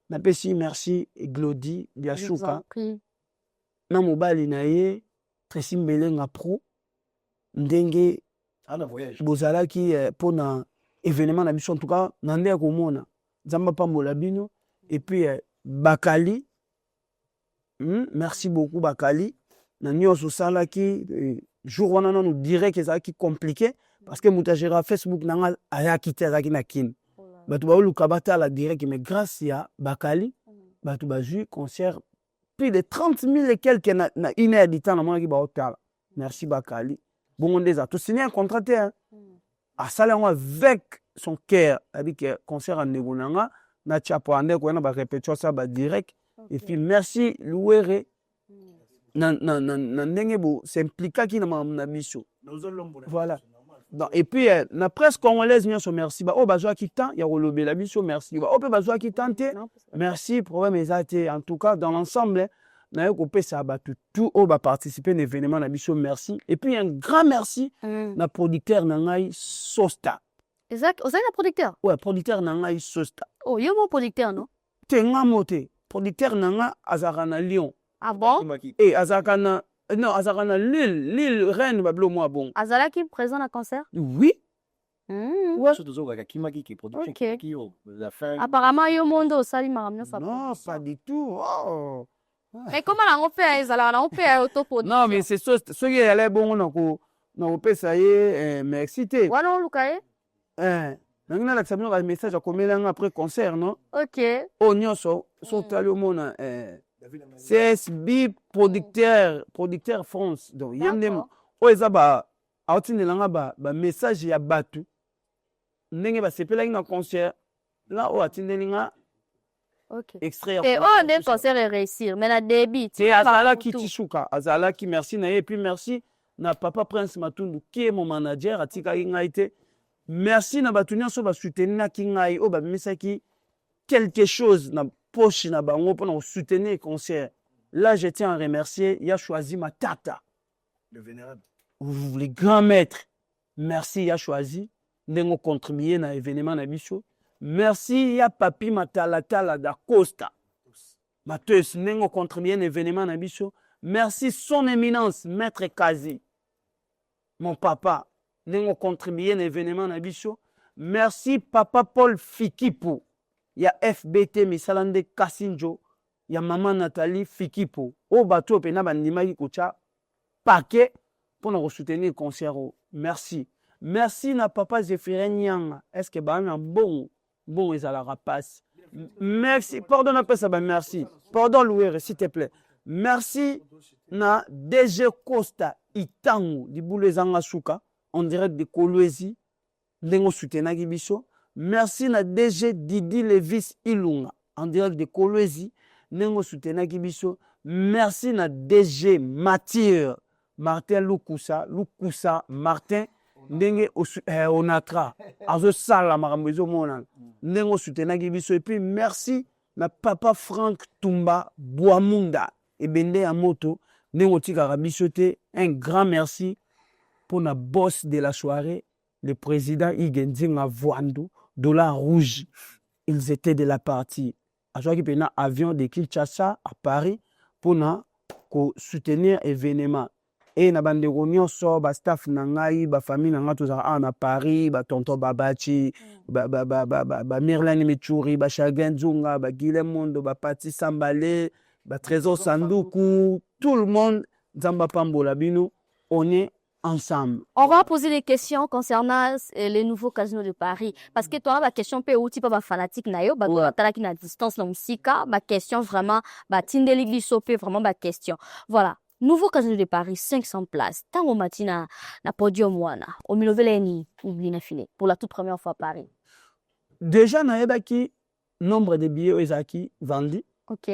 na pesi merci Glody Biashuka na mobali na ye Tracy Mbelenga pro ndenge bozalaki mpona événement na biso en tout cas na nde ya komona nzambe apambola bino et puis Bakali merci beaucoup Bakali na nyonso osalaki jour wana nanu direct ezalaki compliqué parce que moto agéra Facebook nanga ayaki te azalaki na kini bato baoluka batala direct mais grâce ya Bakali bato bazwi concert plus de 30 000 et quelques na une heure du temps namonaki baotala merci Bakali bongo nde eza tosigné un contrat te asala yango avec son cœur abi que concert ya ndeko nanga na tiapo ande koyena barépétition ça badirect et puis merci Louere na ndenge bo s'implikaki na makambo na biso voilà donc, et puis na presse congolaise nyonso merci ba o bazwaki temps ya kolobela biso merci ba o mpe bazwaki temps te merci problème eza te en tout cas dans l'ensemble na yo kopesa bato tout o baparticiper na événement na biso merci et puis un grand merci na producteur na ngai Sosta Exact. Vous avez un producteur? ouais producteur na ngai Sosta Oh, il y a mon producteur, non? te ngamo te producteur na nga azalaka na Lyon Ah bon? et azalaka na non azalaka na Lille Rennes bablo moi bon Azala qui présent à concert? oui ouais Ok. Apparemment, il y a un monde au salut, madame. non pas du tout oh. Mais comment on fait? Ezala, on fait autoproduction. Non mais c'est ça ceux qui allaient bon na kopesa ye merci te Ouais, non, Lukae? nangina la sabino ba message akomela après concert non Ok. o nyonso so tali omona CSB producteur France donc yende o eza ba aotindelanga ba message ya batu ndenge basepelaki na concert là o atindelinga Ok. extrait Et on est concert et réussir, mais la débit. c'est azalaki tisuka azalaki merci na ye et puis merci na papa Prince Matundu qui est mon manager atikaki ngai te merci na bato nyonso basoutenaki ngai oyo babimisaki quelque chose na poche na bango mpona kosoutenir concert là je tiens à remercier ya choisi Matata Le vénérable. les grands maîtres merci ya choisi ndenge ocontribuye na événement na biso merci ya papi Matalatala da Costa Mateus ndenge ocontribuye na événement na biso merci son éminence maître Kazi mon papa ndenge ocontribuye na événement na biso merci papa Paul Fikipo ya FBT misala nde Kasinjo ya mama Nathalie Fikipo o bato pena bandimaki kotia paquet mpona kosoutenir concert o merci merci na papa Zéphirin Nyanga est-ce que bana bon ezalaka pasi merci pardon napesa ba merci pardon Louere s'il te plaît merci na DG Costa Itangu libulu ezanga suka en direct de Kolwezi ndenge osoutenaki biso merci na DG Didi Levis Ilunga en direct de Kolwezi ndenge osoutenaki biso merci na DG Mathieu Martin Lukusa Martin ndenge onatra azosala makambo ezomona ndenge osoutenaki biso et puis merci na papa Frank Tumba Boamunda ebende ya moto ndenge otikaka biso te un grand merci pour la boss de la soirée le président Igendinga Voando Dollar Rouge ils étaient de la partie à chaque pena avion de Kinshasa à Paris pour na soutenir événement et na bandeko nyonso ba staff na ngai ba famille na nga tozaka na Paris ba tonton Babachi ba Mirlani Michuri ba Chagin Zunga ba Guilhem Mondo ba Pati Sambale ba Trésor Sanduku tout le monde Nzamba Pambola bino on est ensemble. On va poser des questions concernant les nouveaux casinos de Paris. Parce que toi, ma question peut ou type fanatique na yo, bah t'as qui na distance na musika, ma question vraiment, bah tindeli bisope vraiment ma question. Voilà. Nouveau casino de Paris, 500 places. Tant au matin na podium wana, au miloveleni ou bien fini pour la toute première fois à Paris. Déjà na yebaki nombre de billets ezaki vendus. OK.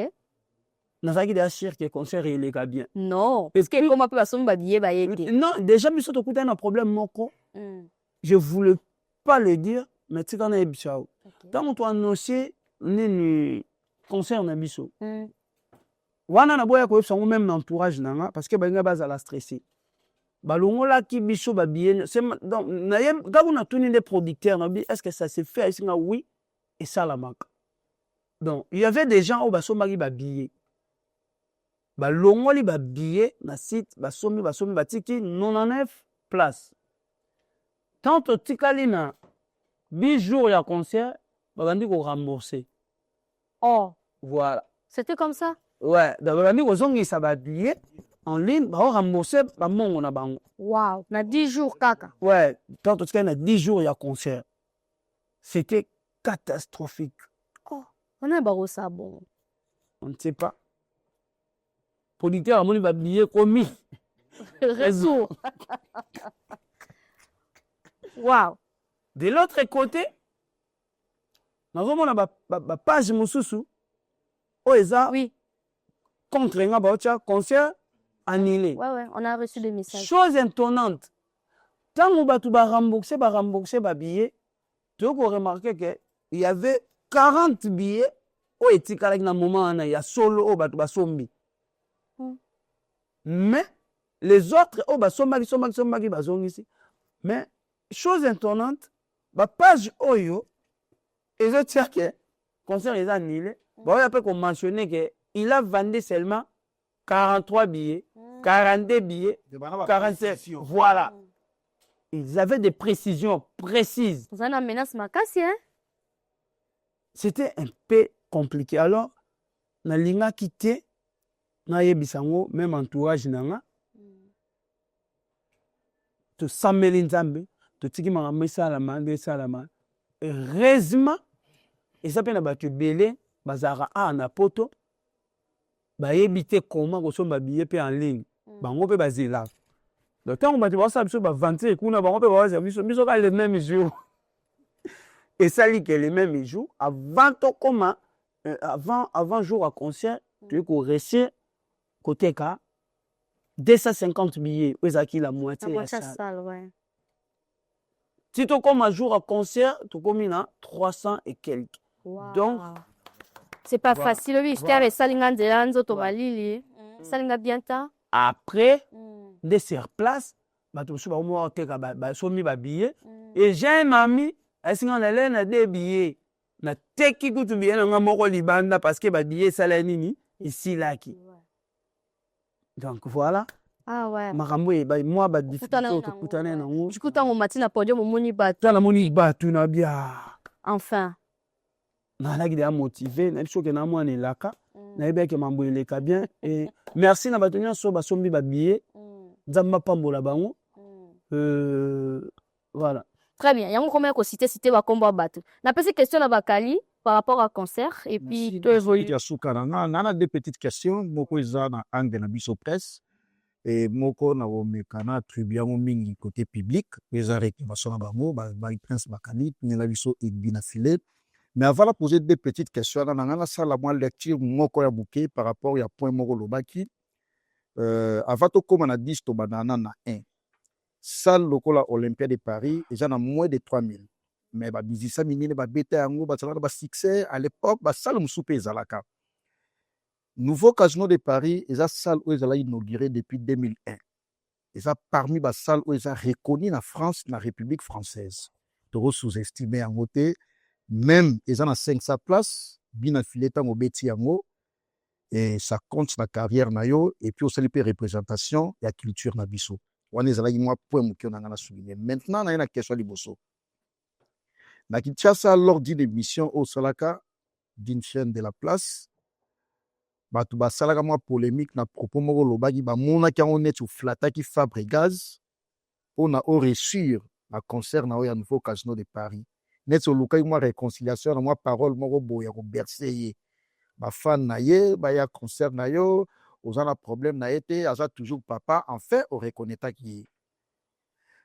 Nazaki de assurer que le concert il est bien. Non, parce que comment peut passer ba billet ba yeke. Non, déjà biso to kuta un problème moko. Je voulais pas le dire, mais tu connais biso. Tant on annoncé ni concert na biso. Wana na boya ko songo même entourage nanga parce que ba baza la stressé. Balongola ki biso ba billet, c'est donc na yem quand on a tuni des producteurs na bi est-ce que ça se fait ici oui et ça la manque. Donc, il y avait des gens au baso mari ba billet. balongoli babillet na site basombi batiki 99 place. Tant totikali na 10 jours ya concert, babandi ko rembourser. Oh, Voilà. c'était comme ça? Ouais, babandi ko zongisa babillet en ligne, ba rembourser ba mongo na bango. Wow, na 10 jours kaka. Ouais, tant totikali na 10 jours ya concert. C'était catastrophique. Oh, on a barreau ça bon. On ne sait pas. Producteur a moni babillet commis. Retour. Wow. De l'autre côté, nazomona ba page mosusu o eza Oui, contre nga baotia concert annulé. ouais, on a reçu des messages. Chose étonnante. Tant bato ba rembourser ba billets, tu peux remarquer que il y avait 40 billets o etikalaki na moment wana ya solo o bato basombi. Mais les autres o sombaki bazongisi. Mais chose étonnante, ba page oyo ezotia que concert est annulé. Bon, il a pas mentionné que il a vendu seulement 43 billets, 42 billets, 47. Voilà. Ils avaient des précisions précises. Vous avez une menace makasi, hein? C'était un peu compliqué. Alors, na linga quitté, na yebisango, même entourage nanga, to sameli nzambe, to tiki makambo esalama. Heureusement, eza pe na bato ebele bazalaka awa na poto bayebi te koma kosomba billet mpe en ligne bango mpe bazelaka. Donc ntango bato baosala biso baventure kuna bango mpe baoza biso ka le même jour esali ke le même jour avant tokoma avant jour ya concert toyei koreusir koteka 250 billets oyo ezalaki la moitié ya salle. Ouais. Si tokoma jour à concert, tokomi na 300 et quelques. Wow. Donc, c'est pas voilà. facile. Oui, je t'avais salinga nzela nzoto malili. Salinga bien ta. après, de sur place, bato mosusu bakomi oteka basomi babillet. Et j'ai un ami, asinga na lena de billets. Na teki kutu billet na nga moko libanda parce que babillet esala nini isilaki. Donc voilà. Ah ouais. Makambo moi difficulté tokutana nango. Du coup, tango matina podium omoni bato. Tala moni bato na bia. Enfin. Nalaki de motivé, na biso ke na mwana elaka. Na yeba ke mambo eleka bien et merci na bato nyonso basombi ba billet. Nzamba pambola bango. Voilà. Très bien. Yango combien ko cité ba kombo bato. Na pesi question na bakali par rapport à concert et puis tu évolues. Ya suka na deux petites questions moko eza na angle na biso presse. Et moko na omeka na attribue yango mingi côté public eza réclamation na bango ba prince bakali na biso Bina Filé. Mais avant de poser deux petites questions na ngana sala moi lecture moko ya bouquet par rapport ya point moko lobaki avant to koma na 10 to banana na 1 salle lokola Olympia de Paris eza na moins de 3000 mais ba bizisa minene ba beta yango ba tsala ba succès à l'époque ba salle musupe ezalaka. Nouveau Casino de Paris, ils ont salle où ils ont inauguré depuis 2001. Ils ont parmi les salles où ils ont reconnu la France, la République française. Trop sous-estimé en côté, même ils ont 500 places, bien affilé tant au Betiango, et ça compte la carrière nayo et puis aussi les représentations et la culture na biso. On est allé moi point mouki on a souligné. Maintenant, on a une question liboso. Na Kinshasa lors d'une émission au Salaka d'une chaîne de la place. Bato basalaka mwa polémique na propos moko lobaki bamonaki yango neti oflataki Fabregas mpona oréussir na concert na oyo ya Nouveau Casino de Paris neti olukaki mwa réconciliation na mwa parole moko boye ya koberse ye bafan na ye baya concert na yo oza na problème na ye te aza toujours papa enfin oreconnetaki ye.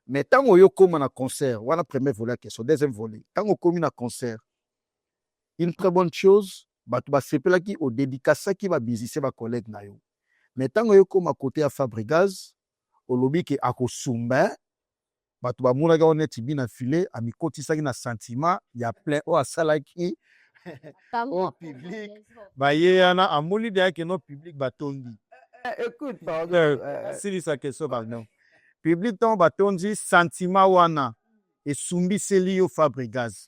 Mais ntango oyo okóma na concert wana premier volet ya question deuxième volet ntango okomi na concert une très bonne chose bato basepelaki odédicasaki babizise bacollègue na yo. Mais ntango yo koma kote ya Fabregas olobi ke akosumba bato bamonaki yango neti Bina Filé amikotisaki na sentiment ya plein oyo asalaki oyo public baye wana amoni deya ke no public batondi. Écoute silisa question pardon public ntango batondi sentiment wana esumbiseli yo Fabregas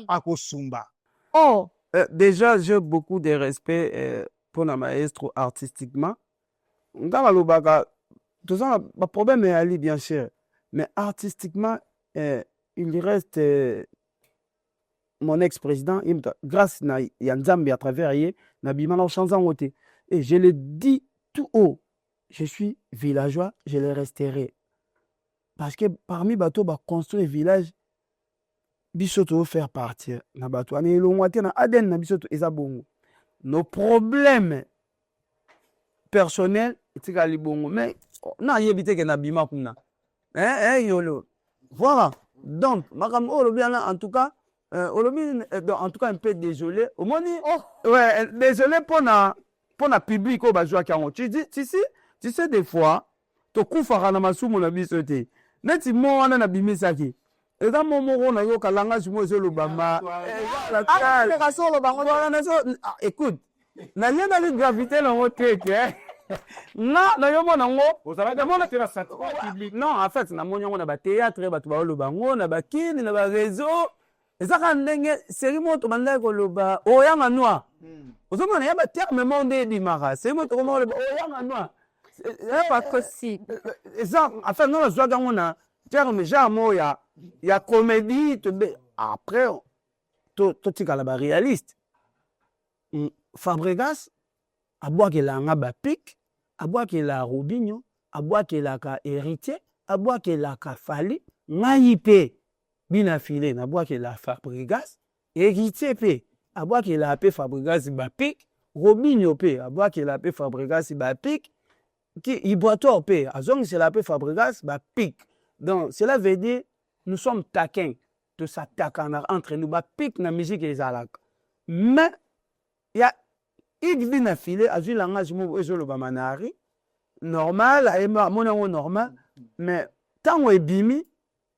akosumba. Oh. Déjà, j'ai beaucoup de respect pour na maestro artistiquement ngala lobaka toza ba problème ali bien sûr mais artistiquement il reste mon ex-président grâce na ya Nzambe à travers ye na bima na chanza ngote et je le dis tout haut je suis villageois je le resterai parce que parmi bateau ba construire village biso to faire partir na bateau ani elongwa te na ADN na biso to eza bongo nos problèmes personnels etikali bongo mais na yebite ke na bima kuna yolo voilà donc makambo olo bien là en tout cas en tout cas un peu désolé au moins ouais désolé pour na public au bazwa kango tu sais des fois to kufaka na masumu na biso te neti mo wana na bimisaki eza momoko na yo kalanga sumo ezolo bama écoute na lien na gravité na ngoteke na yo mona ngo ozala mona te na satire public non en fait na mona ngo na ba théâtre ba to ba lo bango na ba kini na ba réseau ezaka ndenge série moto banda ko loba oyanga noir ozomona ya ba terme monde di mara série moto ko mo loba oyanga noir c'est pas possible eza en fait non la joie gango na terme genre moya ya comédie après to tika la réaliste Fabregas abwakelanga ba pic abwakela Robinho abwakelaka héritier abwakelaka Fali ngai pe bina file na abwakela Fabregas héritier pe abwakela pe Fabregas ba pic Robinho pe abwakela pe Fabregas ba pic qui Iboator pe azongisela pe Fabregas ba pic donc cela veut dire nous sommes taquins de s'attaquer entre nous ba pic na musique ezalaka mais il y a il vient à filer à jouer langage mo ezolo ba manari normal et mon normal mais tant on est bimi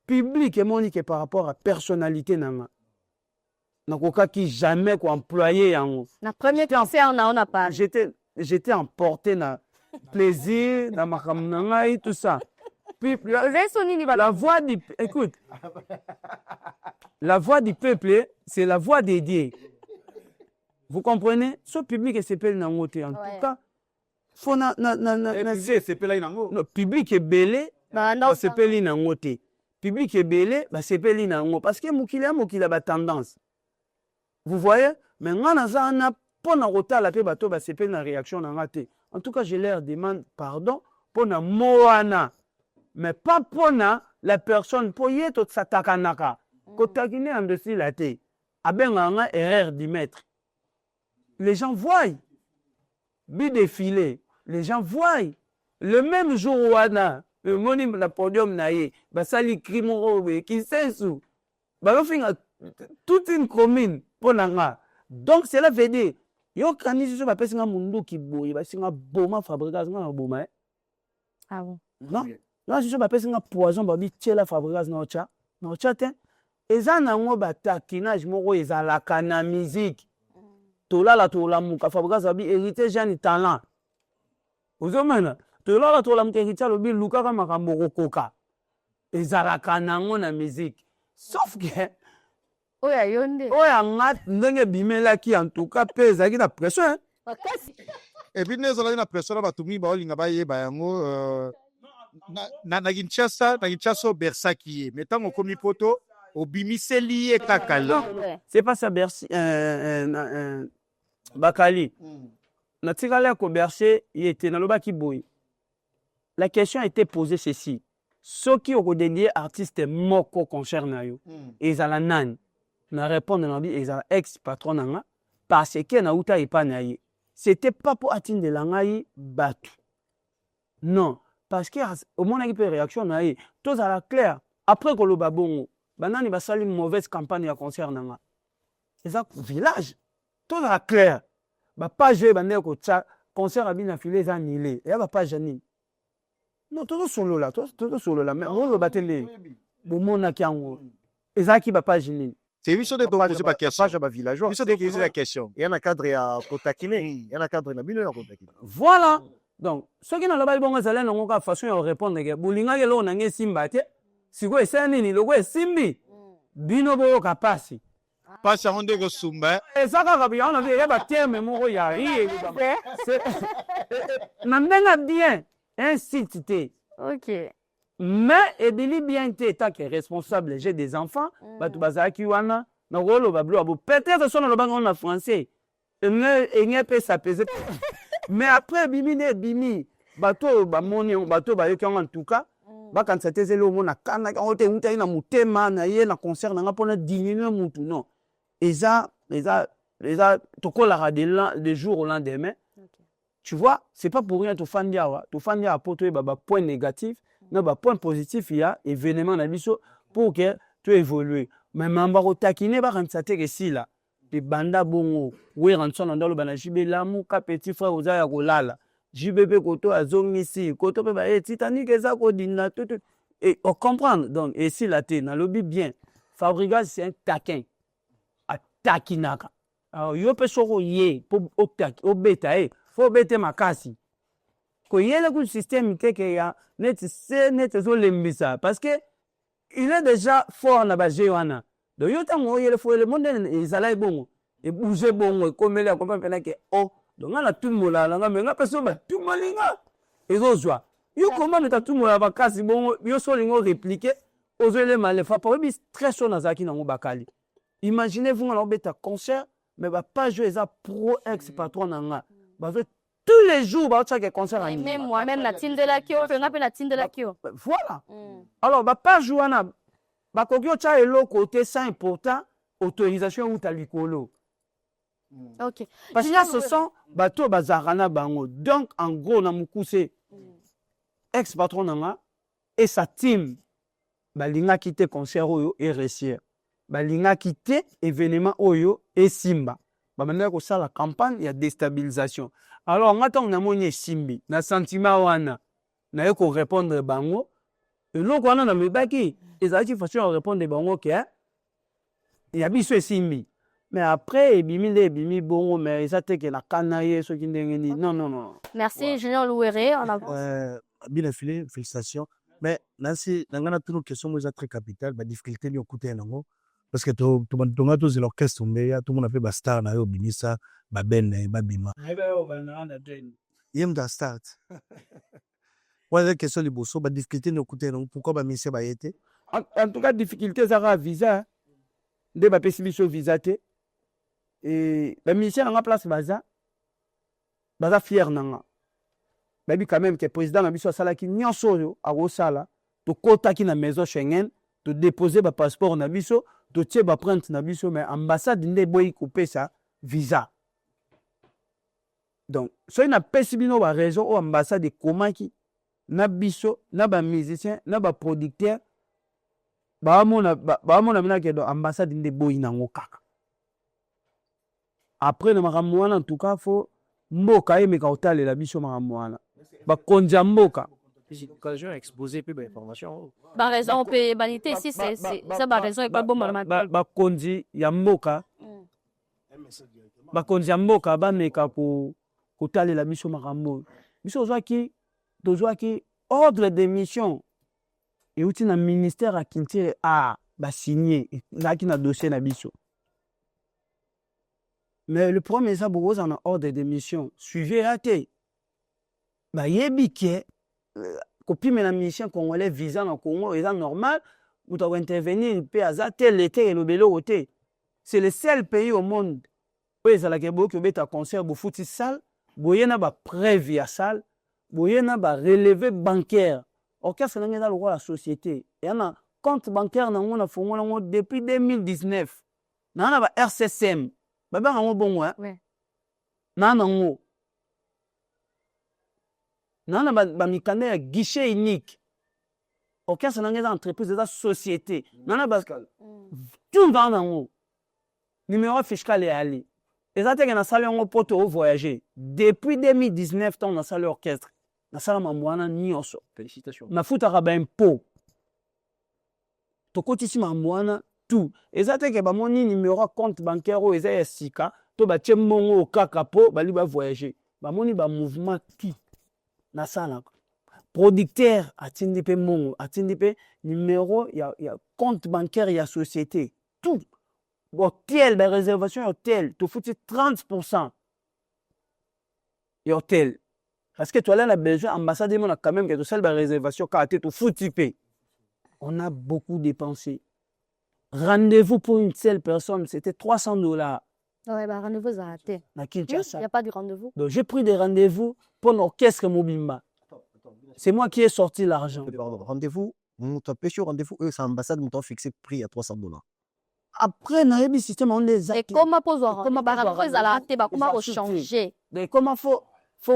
public et monique par rapport à personnalité nanga nakoka qui jamais ko employé yango la première concert on a pas j'étais emporté na plaisir na makamnanga et tout ça puis la voix du écoute la voix du peuple c'est la voix des dieux. Vous comprenez? Ce public est s'appelle Nangote. En tout cas, faut le public est belé, s'appelle Nangote. Public est belé, s'appelle Nangote. Parce que Moukila a tendance. Vous voyez? Mais on pour na rota la paix bateau s'appelle la réaction Nangote. En tout cas, je leur demande pardon pour na Moana, mais pas pour la personne pour y être satakanaka. Kotakine en dessus la té. Abenganga erreur du maître. Les gens voient, défilé, les gens voient. Le même jour où Anna, le monim la podium naïe, basali crime qui sait sous, toute une commune pour l'anga. Donc cela veut dire, yo kanisi so bapesi nga mundu ki boye, basi nga boma Fabregas nga boma. Ah bon? Non, non si so bapesi nga poison babi tiela Fabregas na ocha te. Eza nango batakinage moko ezalaka na musique. Tolala tolamuka Fabregas abi hérité jeune talent. Ozomana tolala tolamuka hérité lobi luka ka makambo kokoka. Ezalaka nango na musique. Sauf que oya yonde. Oya ngat ndenge bimelaki en tout cas pesa ki na pression. Et puis nous avons la pression ba tumi ba olinga ba yeba yango na Kinshasa Bersaki mais tant komi poto obimiseli e kakala. C'est pas ça Bercy Bakali. Na tikala ko Bercy il était na loba ki boy. La question a été posée ceci. Ceux qui ont dédié artiste moko concert na yo ezala nani na répondre na bi ezala ex patron nanga parce que na uta epa na ye. C'était pas pour atteindre la ngai batu. Non, parce que au moins il peut réaction na ye. Tout à la clair après ko loba bongo banani basali mauvaise campagne ya concert nanga. C'est ça village. Tout à la clair. Ba page bande ko tsa concert abina filé za nilé. Et ba page ni. Non, tout solo là, mais on le batele. Bon mona kiango. Ezaki ba page ni. C'est lui sur des poser pas question. Page ba villageois. Lui sur des poser la question. Il y a un cadre à Kotakine, il y a un cadre na bino ya Kotakine. Voilà. Donc, ceux qui n'ont pas bon ezala na ngoka façon de répondre ke bulinga ke lo na nge simba te. Siko esani ni logo esimbi. Bino bo kapasi. Passe à Ronde Gosumba. Et ça, quand on a vu, il y a un terme, mon roya. Maintenant, bien, incité. Ok. Mais, et bien, bien, tant que responsable, j'ai des enfants, tu vas qui wana, na rolo bablo abo. Peut-être son le banc en français. Et n'y a pas ça pèse. Mais après, bimi, bateau, moni, bateau, en tout cas, quand c'était le mot, na kana, on était na mutema, na yé, na concert, na pona diminuer mutu, non. Et ça, tu colles des jours au lendemain. Tu vois, c'est pas pour rien, tu fais un point négatif, non, point positif, il y a événement dans le pour que tu évolues. Mais mambaro takine, ba quand ça te que là, les banda bongo, oui, rançon dans le banajibe, l'amour, petit frère, aux aya kolala. JBP koto azongisi, koto pe ba Titanic eza ko dina tout. Et on comprend donc et si la té na lobby bien. Fabregas c'est un taquin. A takinaka. Alors yo pe soko ye pour au beta faut beta makasi. Ko yele ku système te ke ya net zo lembisa parce que il est déjà fort na ba jewana. Donc yo tango yele faut le monde ezala bongo. Et bouger bongo comme le comprend pena ke oh donc on a tout le monde là mais on a personne tout le monde là et joie yo comment mais tout le monde ba kasi bon yo so lingo répliquer aux éléments les fa pour très chaud na zaki na bakali imaginez-vous on beta concert mais va pas jouer ça pro ex patron na ba tous les jours ba chaque concert en même moi-même la team de la kio on a la team de la kio voilà alors va pas jouer na ba kokyo cha elo côté ça important autorisation ou talikolo. Ok. Parce que ce sont bateaux bazarana bango. Donc en gros na mukuse ex-patron nanga et sa team balinga quitté concert oyo et réussir. Balinga quitté événement oyo et simba. Ba maintenant ko ça la campagne il y a déstabilisation. Alors on attend na moni simbi na sentiment wana na yeko répondre bango. Et l'autre wana na mebaki ezaki façon répondre bango que il y a biso simbi. Mais après, bimi bon, mais ça te que la canaille, ce qui n'est non. Merci, Junior Louéré. On a bien affilé, félicitations. Mais Nancy, dans la toute question, moi, c'est très capital, la difficulté de écouter un mot. Parce que tout le monde a l'orchestre, tout le monde a fait Bastar, na yo binisa, ben, bima. Il aime da start. Ouais, la question de Bosso, la difficulté de écouter un mot. Pourquoi ba mise ba été? En tout cas, difficulté, ça a visa. De ba pesibiso visa te. Et la ministère en place baza fier nanga babi quand même que président na biso sala ki nyonso yo a rosala to kota ki na maison Schengen to déposer ba passeport na biso to tie ba print na biso mais ambassade nde boyi couper ça visa donc so ina pesibino ba raison o ambassade komaki na biso na ba musicien na ba producteur ba mona mina ke do ambassade nde boyi nango kaka. Après, en tout cas, il faut mboka et mekautale la biso maramwana. Ba konja mboka. L'occasion exposé puis information. Ba raison peut banité ici c'est ça ba raison est pas bon maman. Ba konji ya mboka. Ba konja mboka ba meka ko kotale la biso marambo. Biso ozwaki ordre de mission. Et outi na ministère a Kintire a ba signé na ki na dossier na biso. Mais le premier, ça, vous en ordre de mission. Suivez à té. Bah, yébike, copie de la mission congolais visant le Congo, c'est normal. Vous devez intervenir, il peut avoir tel été et le bélo côté. C'est le seul pays au monde où ils ont la guerre qui ont un concert pour foutre salle, où il y a une preuve à salle, où il y a un relevé bancaire. Orchestre n'a pas le droit à la société. Il y a un compte bancaire depuis 2019. Il y a un RCSM. Baba nga bon ouais. Nana ngo. Nana ba mikane guichet unique. Aucun c'est une entreprise de société. Nana bascal. Tout va ngo. Numéro fiscal est allé. Et ça t'es na salle ngo poto voyager. Depuis 2019 ton na salle orchestre. Na salle mamwana nyonso. Félicitations. Na futaka ba impôt. To kotisi mamwana tout. Et ça te que ba moni numéro compte bancaire o eza sika to ba tchemongo kaka po bali ba voyager. Ba moni ba mouvement qui na sala. Producteur atindi pe mongo, atindi pe numéro ya compte bancaire ya société. Tout. hôtel, ben réservation hôtel, tu fous 30%. Et hôtel. Parce que tu as là besoin, ambassade, on a quand même que tu as la réservation, car tu fous typé. On a beaucoup dépensé. Rendez-vous pour une seule personne, c'était $300. Ouais, bah, rendez-vous, ça a raté. Na Il Kinshasa. n'y a pas de rendez-vous. Donc j'ai pris des rendez-vous pour l'orchestre Mobimba. C'est moi qui ai sorti l'argent. Pardon, rendez-vous, tu as pêché au rendez-vous, eux, c'est l'ambassade, nous t'ont fixé prix à $300. Après, dans le système, on les a. Et comment poser Comment bah, poser rendez-vous, ça a raté, bah, comment Ils ont changer? Mais comment faut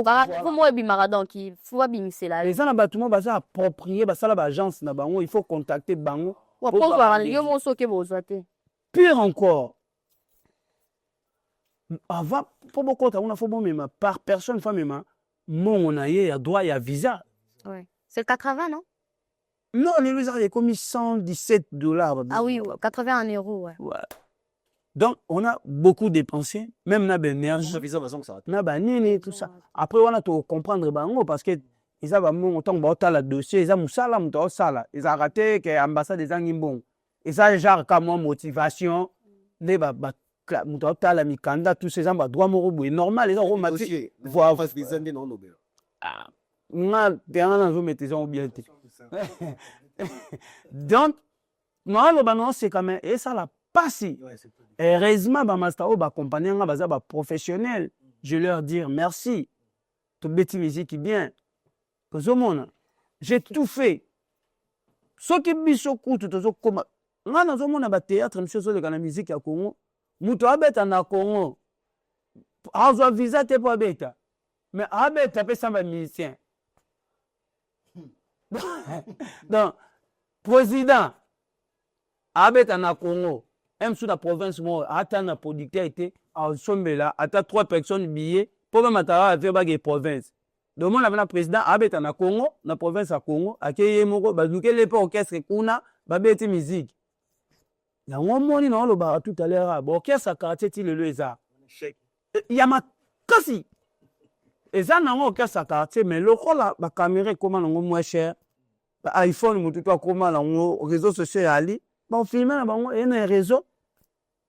Bah, faut moi, et Maradon qui faut bimser là. les gens là-bas, tout le monde va approprier, bah ça là, agence là-bas, il faut contacter Bango. Ouais, pour pose avoir rendez-vous, mon soke, bon, ça te. Pire encore, avant, pour beaucoup de temps, bon même par personne, faut même mon on a il y a droit, il y a visa. Ouais. C'est 80, non? Non, les visa, il a commis $117. Ah oui, ouais, 80 en euros, ouais. Ouais. Donc, on a beaucoup dépensé, même na l'énergie, na banini, tout ça. Après, on a tout comprendre bango parce que ils avaient mon temps bota la dossier, ils ont musala muto sala, ils ont raté que l'ambassade des Angimbon. Ils ont genre comme motivation, les ba muto la mikanda, tous ces gens ba droit morobo normal, ils ont remarqué. Voilà. Ah, nga bien na zo mettez-en bien. Donc, moi le banon c'est quand même et ça la passe. Heureusement, bah, master, bah, compagnie, bah, professionnel. Je leur dire merci. Tout bêtis musique bien. J'ai tout fait. Ce qui est mis au coup, tout ça, comme. Moi, dans un théâtre, je suis la musique à Congo. Moutou abet en Congo. Azo visa te pas bête. Mais abet tapé ça va musicien. Donc, président, abet en Congo. Même sous la province, moi, attends la producteur était en somme là, attends 3 personnes billets pour même attendre à faire province. Donc, moi, le président habite en Congo, la province à Congo, à Keyemoko, Bazouké, les orchestre, Kuna, Babeti musique. Il y a un moment, on le bar tout à l'heure, orchestre à quartier, il y a ma kasi. Et ça, on a orchestre à quartier, mais le rôle, la caméra, comment on moins cher, iPhone, tout comment on réseau social, Ali, bon, filmer, on a un réseau.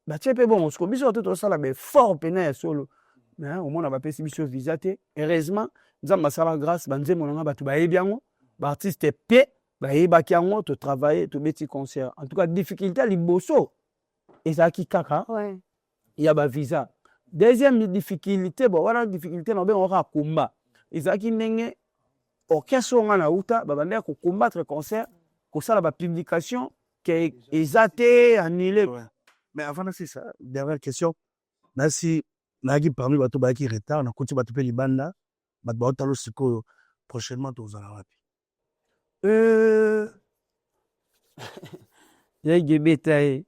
Bah tu peux bon, ce que biso tout ça là mais fort peine solo. Mais au moins on va passer biso visa té. Heureusement, nous avons ça la grâce, banze monanga batu ba yebiango, ba artiste pe, ba yebaki yango to travailler, to petit concert. En tout cas, difficulté liboso. Et ça qui kaka. Ouais. Il y a ba visa. Deuxième difficulté, bon voilà difficulté on aura combat. Izaki ndenge orchestre ngana uta ba bande ko combattre concert, ko sala ba publication que ezate annulé. Ouais. Mais avant c'est ça, dernière question. Là si nagi parmi bato ba qui retard, na kuti bato pe libanda, bato ba otalo siko prochainement to zala wapi. J'ai bétail.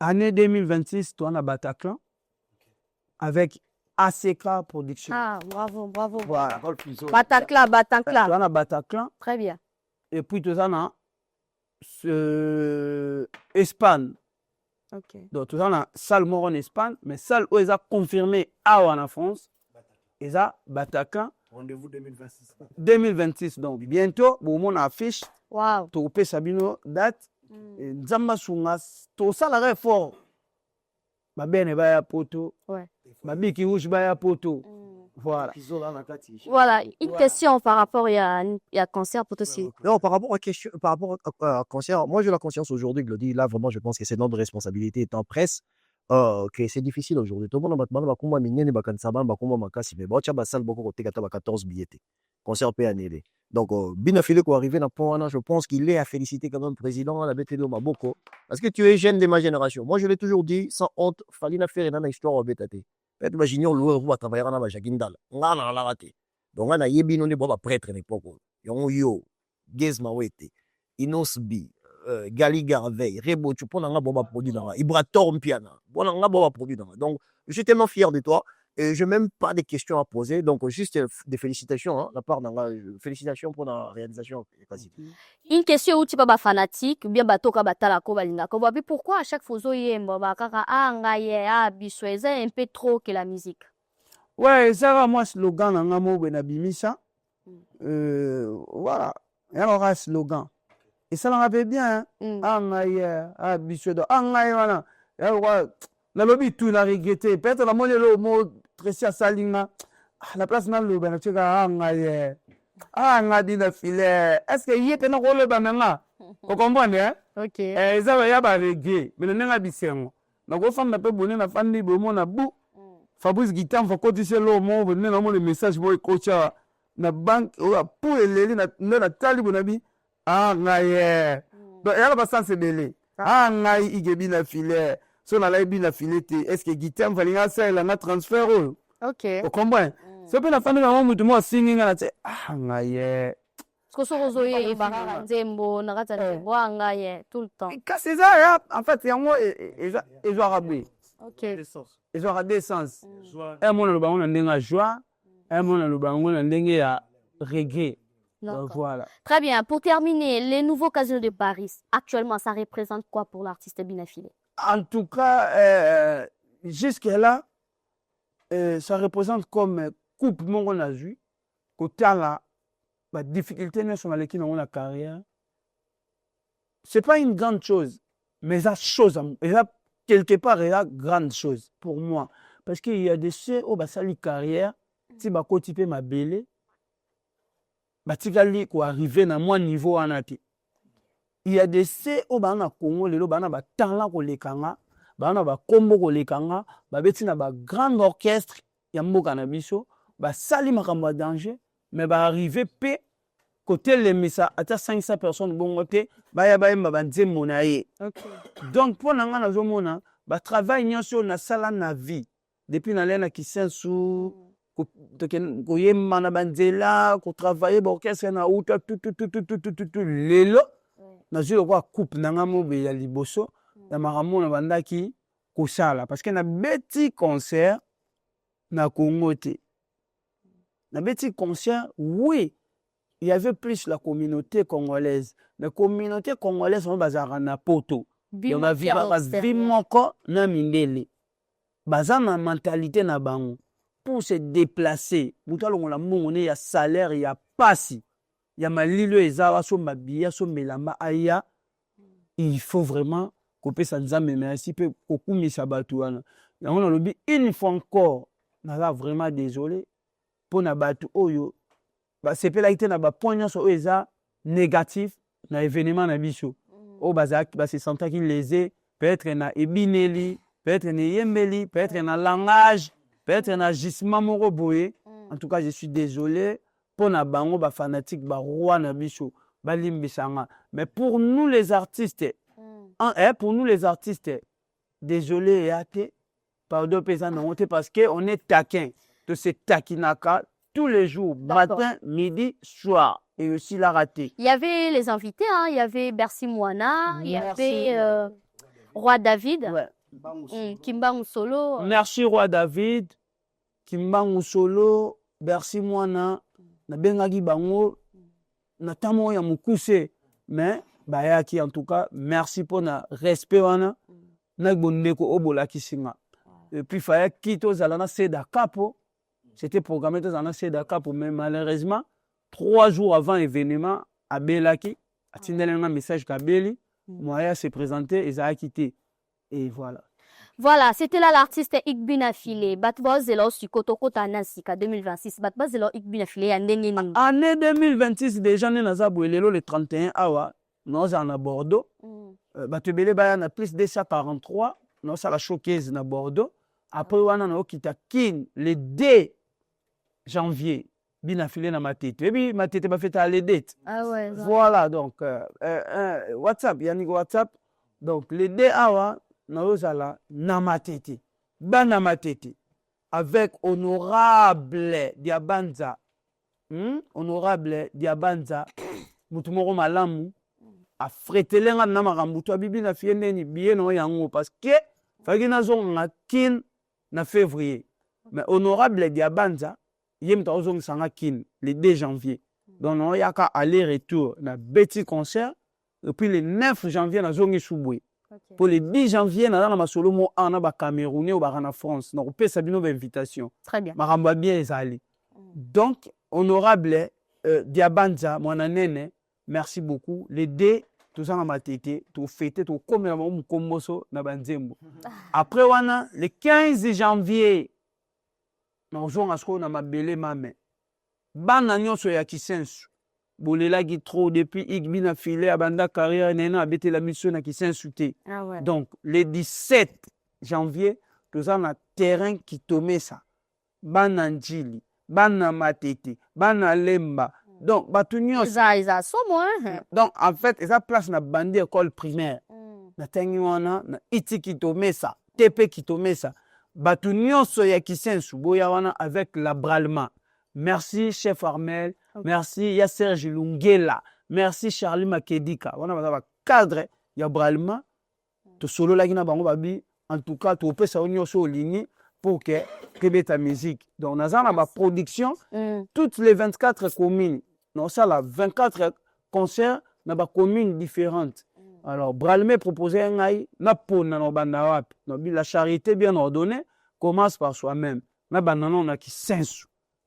Année 2026, toi, on a Bataclan avec ACK Production. Ah, bravo, bravo. Voilà. Bataclan, Bataclan. Toi, on a Bataclan. Très bien. Et puis, tu on a Espagne. Ok. Donc, tu on a salle mort en Espagne, mais salle où ils ont confirmé en France. Ils ont Bataclan. Rendez-vous 2026. 2026, donc bientôt, bon, on affiche. Wow. Tu peux Sabino date. Nzamba sunga to sala fort. Babene baya poto. Ouais. Babiki rouge baya poto. Voilà. Voilà, une question par rapport à concert pour aussi. Non, par rapport à concert, moi j'ai la conscience aujourd'hui, Glody, là vraiment je pense que c'est notre responsabilité étant presse, que c'est difficile aujourd'hui. Tout le monde va comment miner, va kansaban, va comment makasi, mais bon, tu as basal beaucoup côté 14 billets. Concert peut annuler. Donc, bien affilé qu'on arrive dans le point, je pense qu'il est à féliciter quand même le président, la BTD Maboko. Parce que tu es jeune de ma génération. Moi, je l'ai toujours dit, sans honte, il fallait faire une histoire au BTT. Peut-être que j'ignore le roi travailler dans la Jagindal. On a raté. Donc, on a yebi non de boba prêtre à l'époque. Yo, Gezma Wete, Inosbi, Gali Garvey, Rebo, tu prends un boba produit dans la Ibra Tormpiana. Bon, un boba produit dans la. Donc, je suis tellement fier de toi. Et je n'ai même pas de questions à poser, donc juste des félicitations, hein, la part félicitations pour la réalisation. Une question où tu peux être fanatique, ou bien batoka batala ko balinga ko babi pourquoi à chaque fois yemba bakaka ngaye bisweza un peu trop que la musique. Ouais, ça va moi slogan nanga mo benabimisa. Voilà. Il y a un slogan. Et ça l'a fait bien. Ah, biso do. Ah, wana. La lobby tout n'a regretté. Peut-être la monnaie le mot Tracy à Salinga. La place n'a le ben tu ga dit le filet. Est-ce que y est na rôle ba nanga? Vous comprenez hein? OK. Ça va y avoir regret. Mais le nanga bisengo. Na go femme na pe bonner na fandi bo mo na bu. Fabrice Guitam faut cotiser le mot venir na mo le message boy coach na banque pour eleli na tali bonabi. Ah ngaye. Donc yala ba sans délai. Ah ngaye igebi na filet. So na la bi na filet. Est-ce que Guitam va linga ça la transfert? OK. Vous comprenez? C'est pas la famille na mo mutu mo singing na te ah ngaye. Parce que so zoye e bara nzembo na kata nzembo ngaye tout le temps. C'est ça en fait il y a moi et arabé. OK. Ils aura des sens. Un monde le bango na ndenga joie, un monde le bango na ndenge ya regret. Donc voilà. Très bien. Pour terminer, les nouveaux casinos de Paris, actuellement, ça représente quoi pour l'artiste Binafile? En tout cas, jusque-là, ça représente comme coupe mon a vu. Côté là, la difficulté sur la carrière, c'est pas une grande chose, mais ça chose, quelque part, il y a grande chose pour moi. Parce qu'il y a des ceux où bah, ça la carrière, si bah côté ma belle, bah tu vas arriver à mon niveau en ati. Il y a des ceux où bah on a Congo les bah on a bah talent pour les kanga, bah on a bah combo pour les kanga, bah beti na bah grand orchestre, y a mboka na biso, bah sali makambo danger, mais bah arriver pe côté les missa à 500 personnes bon côté bah ya bah mba nzembo na ye. Donc pour nanga na zomona bah travail nyonso na sala na vie depuis na lena kisensu ko yemma na banzela ko travailler ba orchestre na uta tout lelo na zelo kwa coupe nanga mobe ya liboso ya makambo na bandaki ko sala parce que na beti concert na Congo te na beti concert oui il y avait plus la communauté congolaise. La communauté congolaise, on bazar na poto. Il on a vu moko na mindele. Bazar na mentalité na bango. Pour se déplacer, mutalo la mongone ya salaire ya pasi. Ya malilo ezawa so mabia so melamba aya. Il faut vraiment couper ça nzambe merci peu kokumisa batu wana. Ya on lobi une fois encore, na vraiment désolé pour na batu oyo. C'est pas là na ba point so eza négatif na événement na biso o bazak ba se sentir qu'il lésé peut-être na ebineli peut-être na yembeli peut-être na langage peut-être na gisement moko boye en tout cas je suis désolé pour na bango ba fanatique ba roi na biso ba limbisanga mais pour nous les artistes désolé yate pardon pesa na honte parce que on est taquin de ce taquinaka tous les jours, matin, midi, soir. Et aussi la raté. Il y avait les invités, hein? Il y avait Bercy Moana, il y avait Roi David, Kimba Solo. Merci Roi David, Kimba Solo, Bercy Moana, na bengaki bango, na tamo ya mukuse. Mais, bayaki en tout cas, merci pour na respect wana, na bondeko obola kisinga. Et puis, faya kito zalana seda kapo. C'était programmé dans un assez d'accord pour mais malheureusement 3 jours avant l'événement à Belaki a tindé un message qu'à Beli Moya s'est présenté et ça a quitté et voilà c'était là l'artiste Binafile Batba Zelo sur Kotoko Tanasika 2026 Batba Zelo Binafile année 2026 déjà né na Zabouelelo le 31 awa nous en à Bordeaux Batubele ba na plus 243 nous ça la showcase na Bordeaux après wana na okita kin le 2 janvier Binafile na matete et puis matete ba fait à les dates voilà donc WhatsApp yani WhatsApp donc les 2 awa na ozala na matete bana matete avec honorable Diabanza honorable Diabanza mutu moko malamu a fretelenga na makambo to Binafile neni bien no yango parce que faki nazonga kin na février mais honorable Diabanza yem tozong sanga kin le 2 janvier donc on yaka aller retour na petit concert et puis le 9 janvier na zongi subwe pour le 10 janvier na masolo mo ana ba Camerounais ou ba na France na pesa bino ba invitation très bien makamba bien ezali donc honorable Diabanza mwana nene merci beaucoup le 2 tozanga matete tofete tokomela bango mokomboso na banzembo après wana le 15 janvier nazonga sikoyo na mabele mame bana nyonso ya kisensu bolelaki trop depuis igbi na file abanda carrière nena abetela miso na kisensu te donc le 17 janvier toza na terrain kitomesa bana njili bana matete bana lemba donc bato nyonso donc en fait eza place na bandi école primaire na ntangi wana na iti kitomesa tepe kitomesa bato nyonso ya kisensu boya wana avec l'abralement. Merci chef Armel, merci ya Serge Lungela, merci Charlie Makedika. Wana baza ba cadre ya bralement to solo la gina bango babi en tout cas to pesa nyonso olingi pour que beta musique. Donc on a ma production toutes les 24 communes. Non ça la 24 concerts na ba communes différentes. Alors Bralme proposait un aïe na pona no banda wapi. No la charité bien ordonnée commence par soi-même. Na banana on a qui sensu.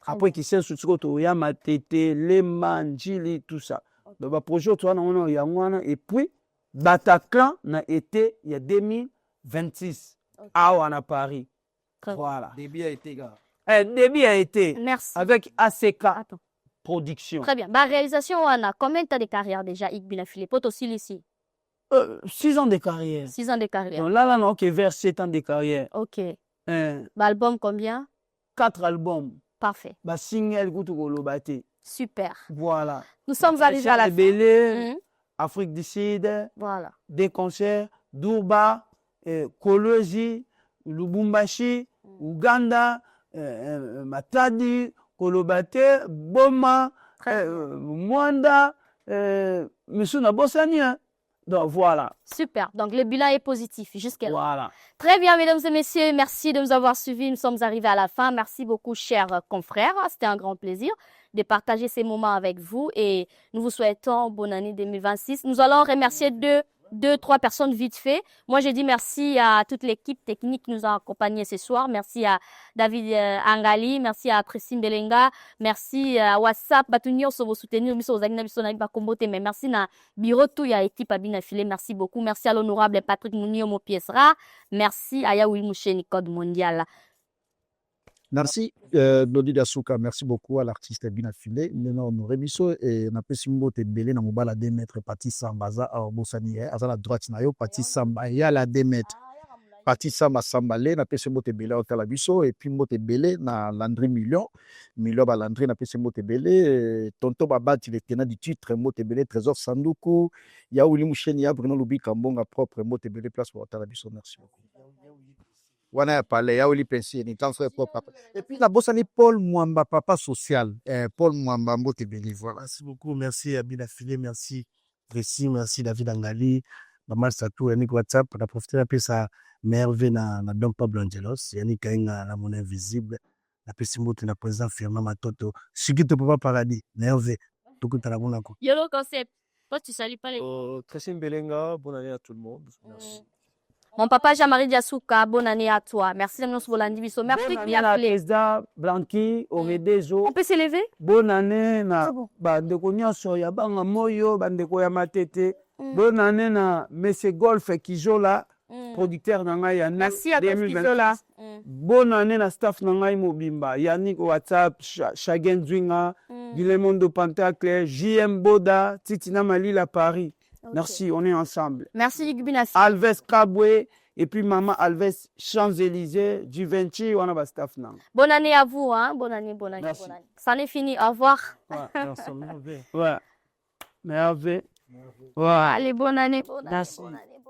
Après qui sensu tu ya matete, lemba, njili tout ça. Donc ba projet toi na on ya ngwana et puis Bataclan na été il y a 2026 à Paris. Voilà. Débit a été gars. Débit a été. Merci. Avec ACK. Production. Très bien. Bah, réalisation, on a combien de temps de carrière déjà, Igbina Philippe? Aussi ici. 6 ans de carrière. 6 ans de carrière. Donc là, non, okay, vers 7 ans de carrière. Ok. Bah, album combien? 4 albums. Parfait. Bah, single, Goutougolobate. Super. Voilà. Nous sommes arrivés à la fin. Afrique du Sud. Voilà. Des concerts. Durba, Kolosi, Lubumbashi, Uganda, Matadi, Kolobate, Boma, Mwanda, Missuna Bossania. Donc voilà. Super. Donc le bilan est positif jusqu'à là. Voilà. Très bien, mesdames et messieurs. Merci de nous avoir suivis. Nous sommes arrivés à la fin. Merci beaucoup, chers confrères. C'était un grand plaisir de partager ces moments avec vous et nous vous souhaitons bonne année 2026. Nous allons remercier deux, trois personnes vite fait. Moi, je dis merci à toute l'équipe technique qui nous a accompagnés ce soir. Merci à David Angali, merci à Christine Belenga, merci à WhatsApp, Batunio, sur vos soutenir, mais merci à bureau tout, il y a équipe à Binafilé, merci beaucoup. Merci à l'honorable Patrick Mounio Mopiesra, merci à Yaoui Moucheni Code Mondial. Merci, Lodi Dasuka. Merci beaucoup à l'artiste Binafilé. Maintenant, nous remisons et on a pu s'immoter belé dans mobile à 2 mètres, parti Sambaza, à Bosanie, à la droite, nayo, parti Samba, et à la 2 mètres. Parti Samba Sambalé, on a pu s'immoter belé au Talabiso, et puis moter belé dans Landry Million. Million, à Landry, on a pu s'immoter belé. Tonton Babat, il est tenant du titre, moter belé, Trésor Sandoukou. Il y a Willy Mouchen, il y a Bruno Loubi Kambonga propre, moter belé, place pour Talabiso. Merci beaucoup. Wana parlé ya oli pensi ni tant frère propre et puis la bossa ni Paul Mwamba papa social Paul Mwamba mbote béni voilà. Merci beaucoup, merci à Binafilé, merci Précis, merci David Angali, Maman Satou, Yannick WhatsApp, on a profité un peu sa merveille na Don Pablo Angelos, Yannick Kainga la monnaie invisible, la Pesimote na président Fernand Matoto, Sugito Papa Paradis, merveille, tout que tu as la Yolo concept, toi tu salues pas les. Christine Belenga, bonne année à tout le monde. Merci. Mon papa Jean-Marie Diasuka, bonne année à toi. Merci de nous Bolandi Biso. Merci bien à président Blanqui, Oredezo. On peut s'élever? Bonne année na bandeko nyonso ya banga moyo, bandeko ya matete. Bonne année na Monsieur Golf Kijola, producteur na ngai ya merci à Kijola. Bonne année na staff na ngai Mobimba, Yannick WhatsApp, Chagen Zwinga, Guillemondo Pentacle, JM Boda, Titina Malila Paris. Okay. Merci, on est ensemble. Merci, Igbina. Alves Kabwe et puis Maman Alves Champs-Élysées, du 28, on a ba staff nan. Bonne année à vous, hein. Bonne année, bonne année, bonne année. Ça n'est fini, au revoir. Ouais, merci, merveille. Ouais. Merveille. Ouais. Allez, bonne année. Bonne année, bonne année.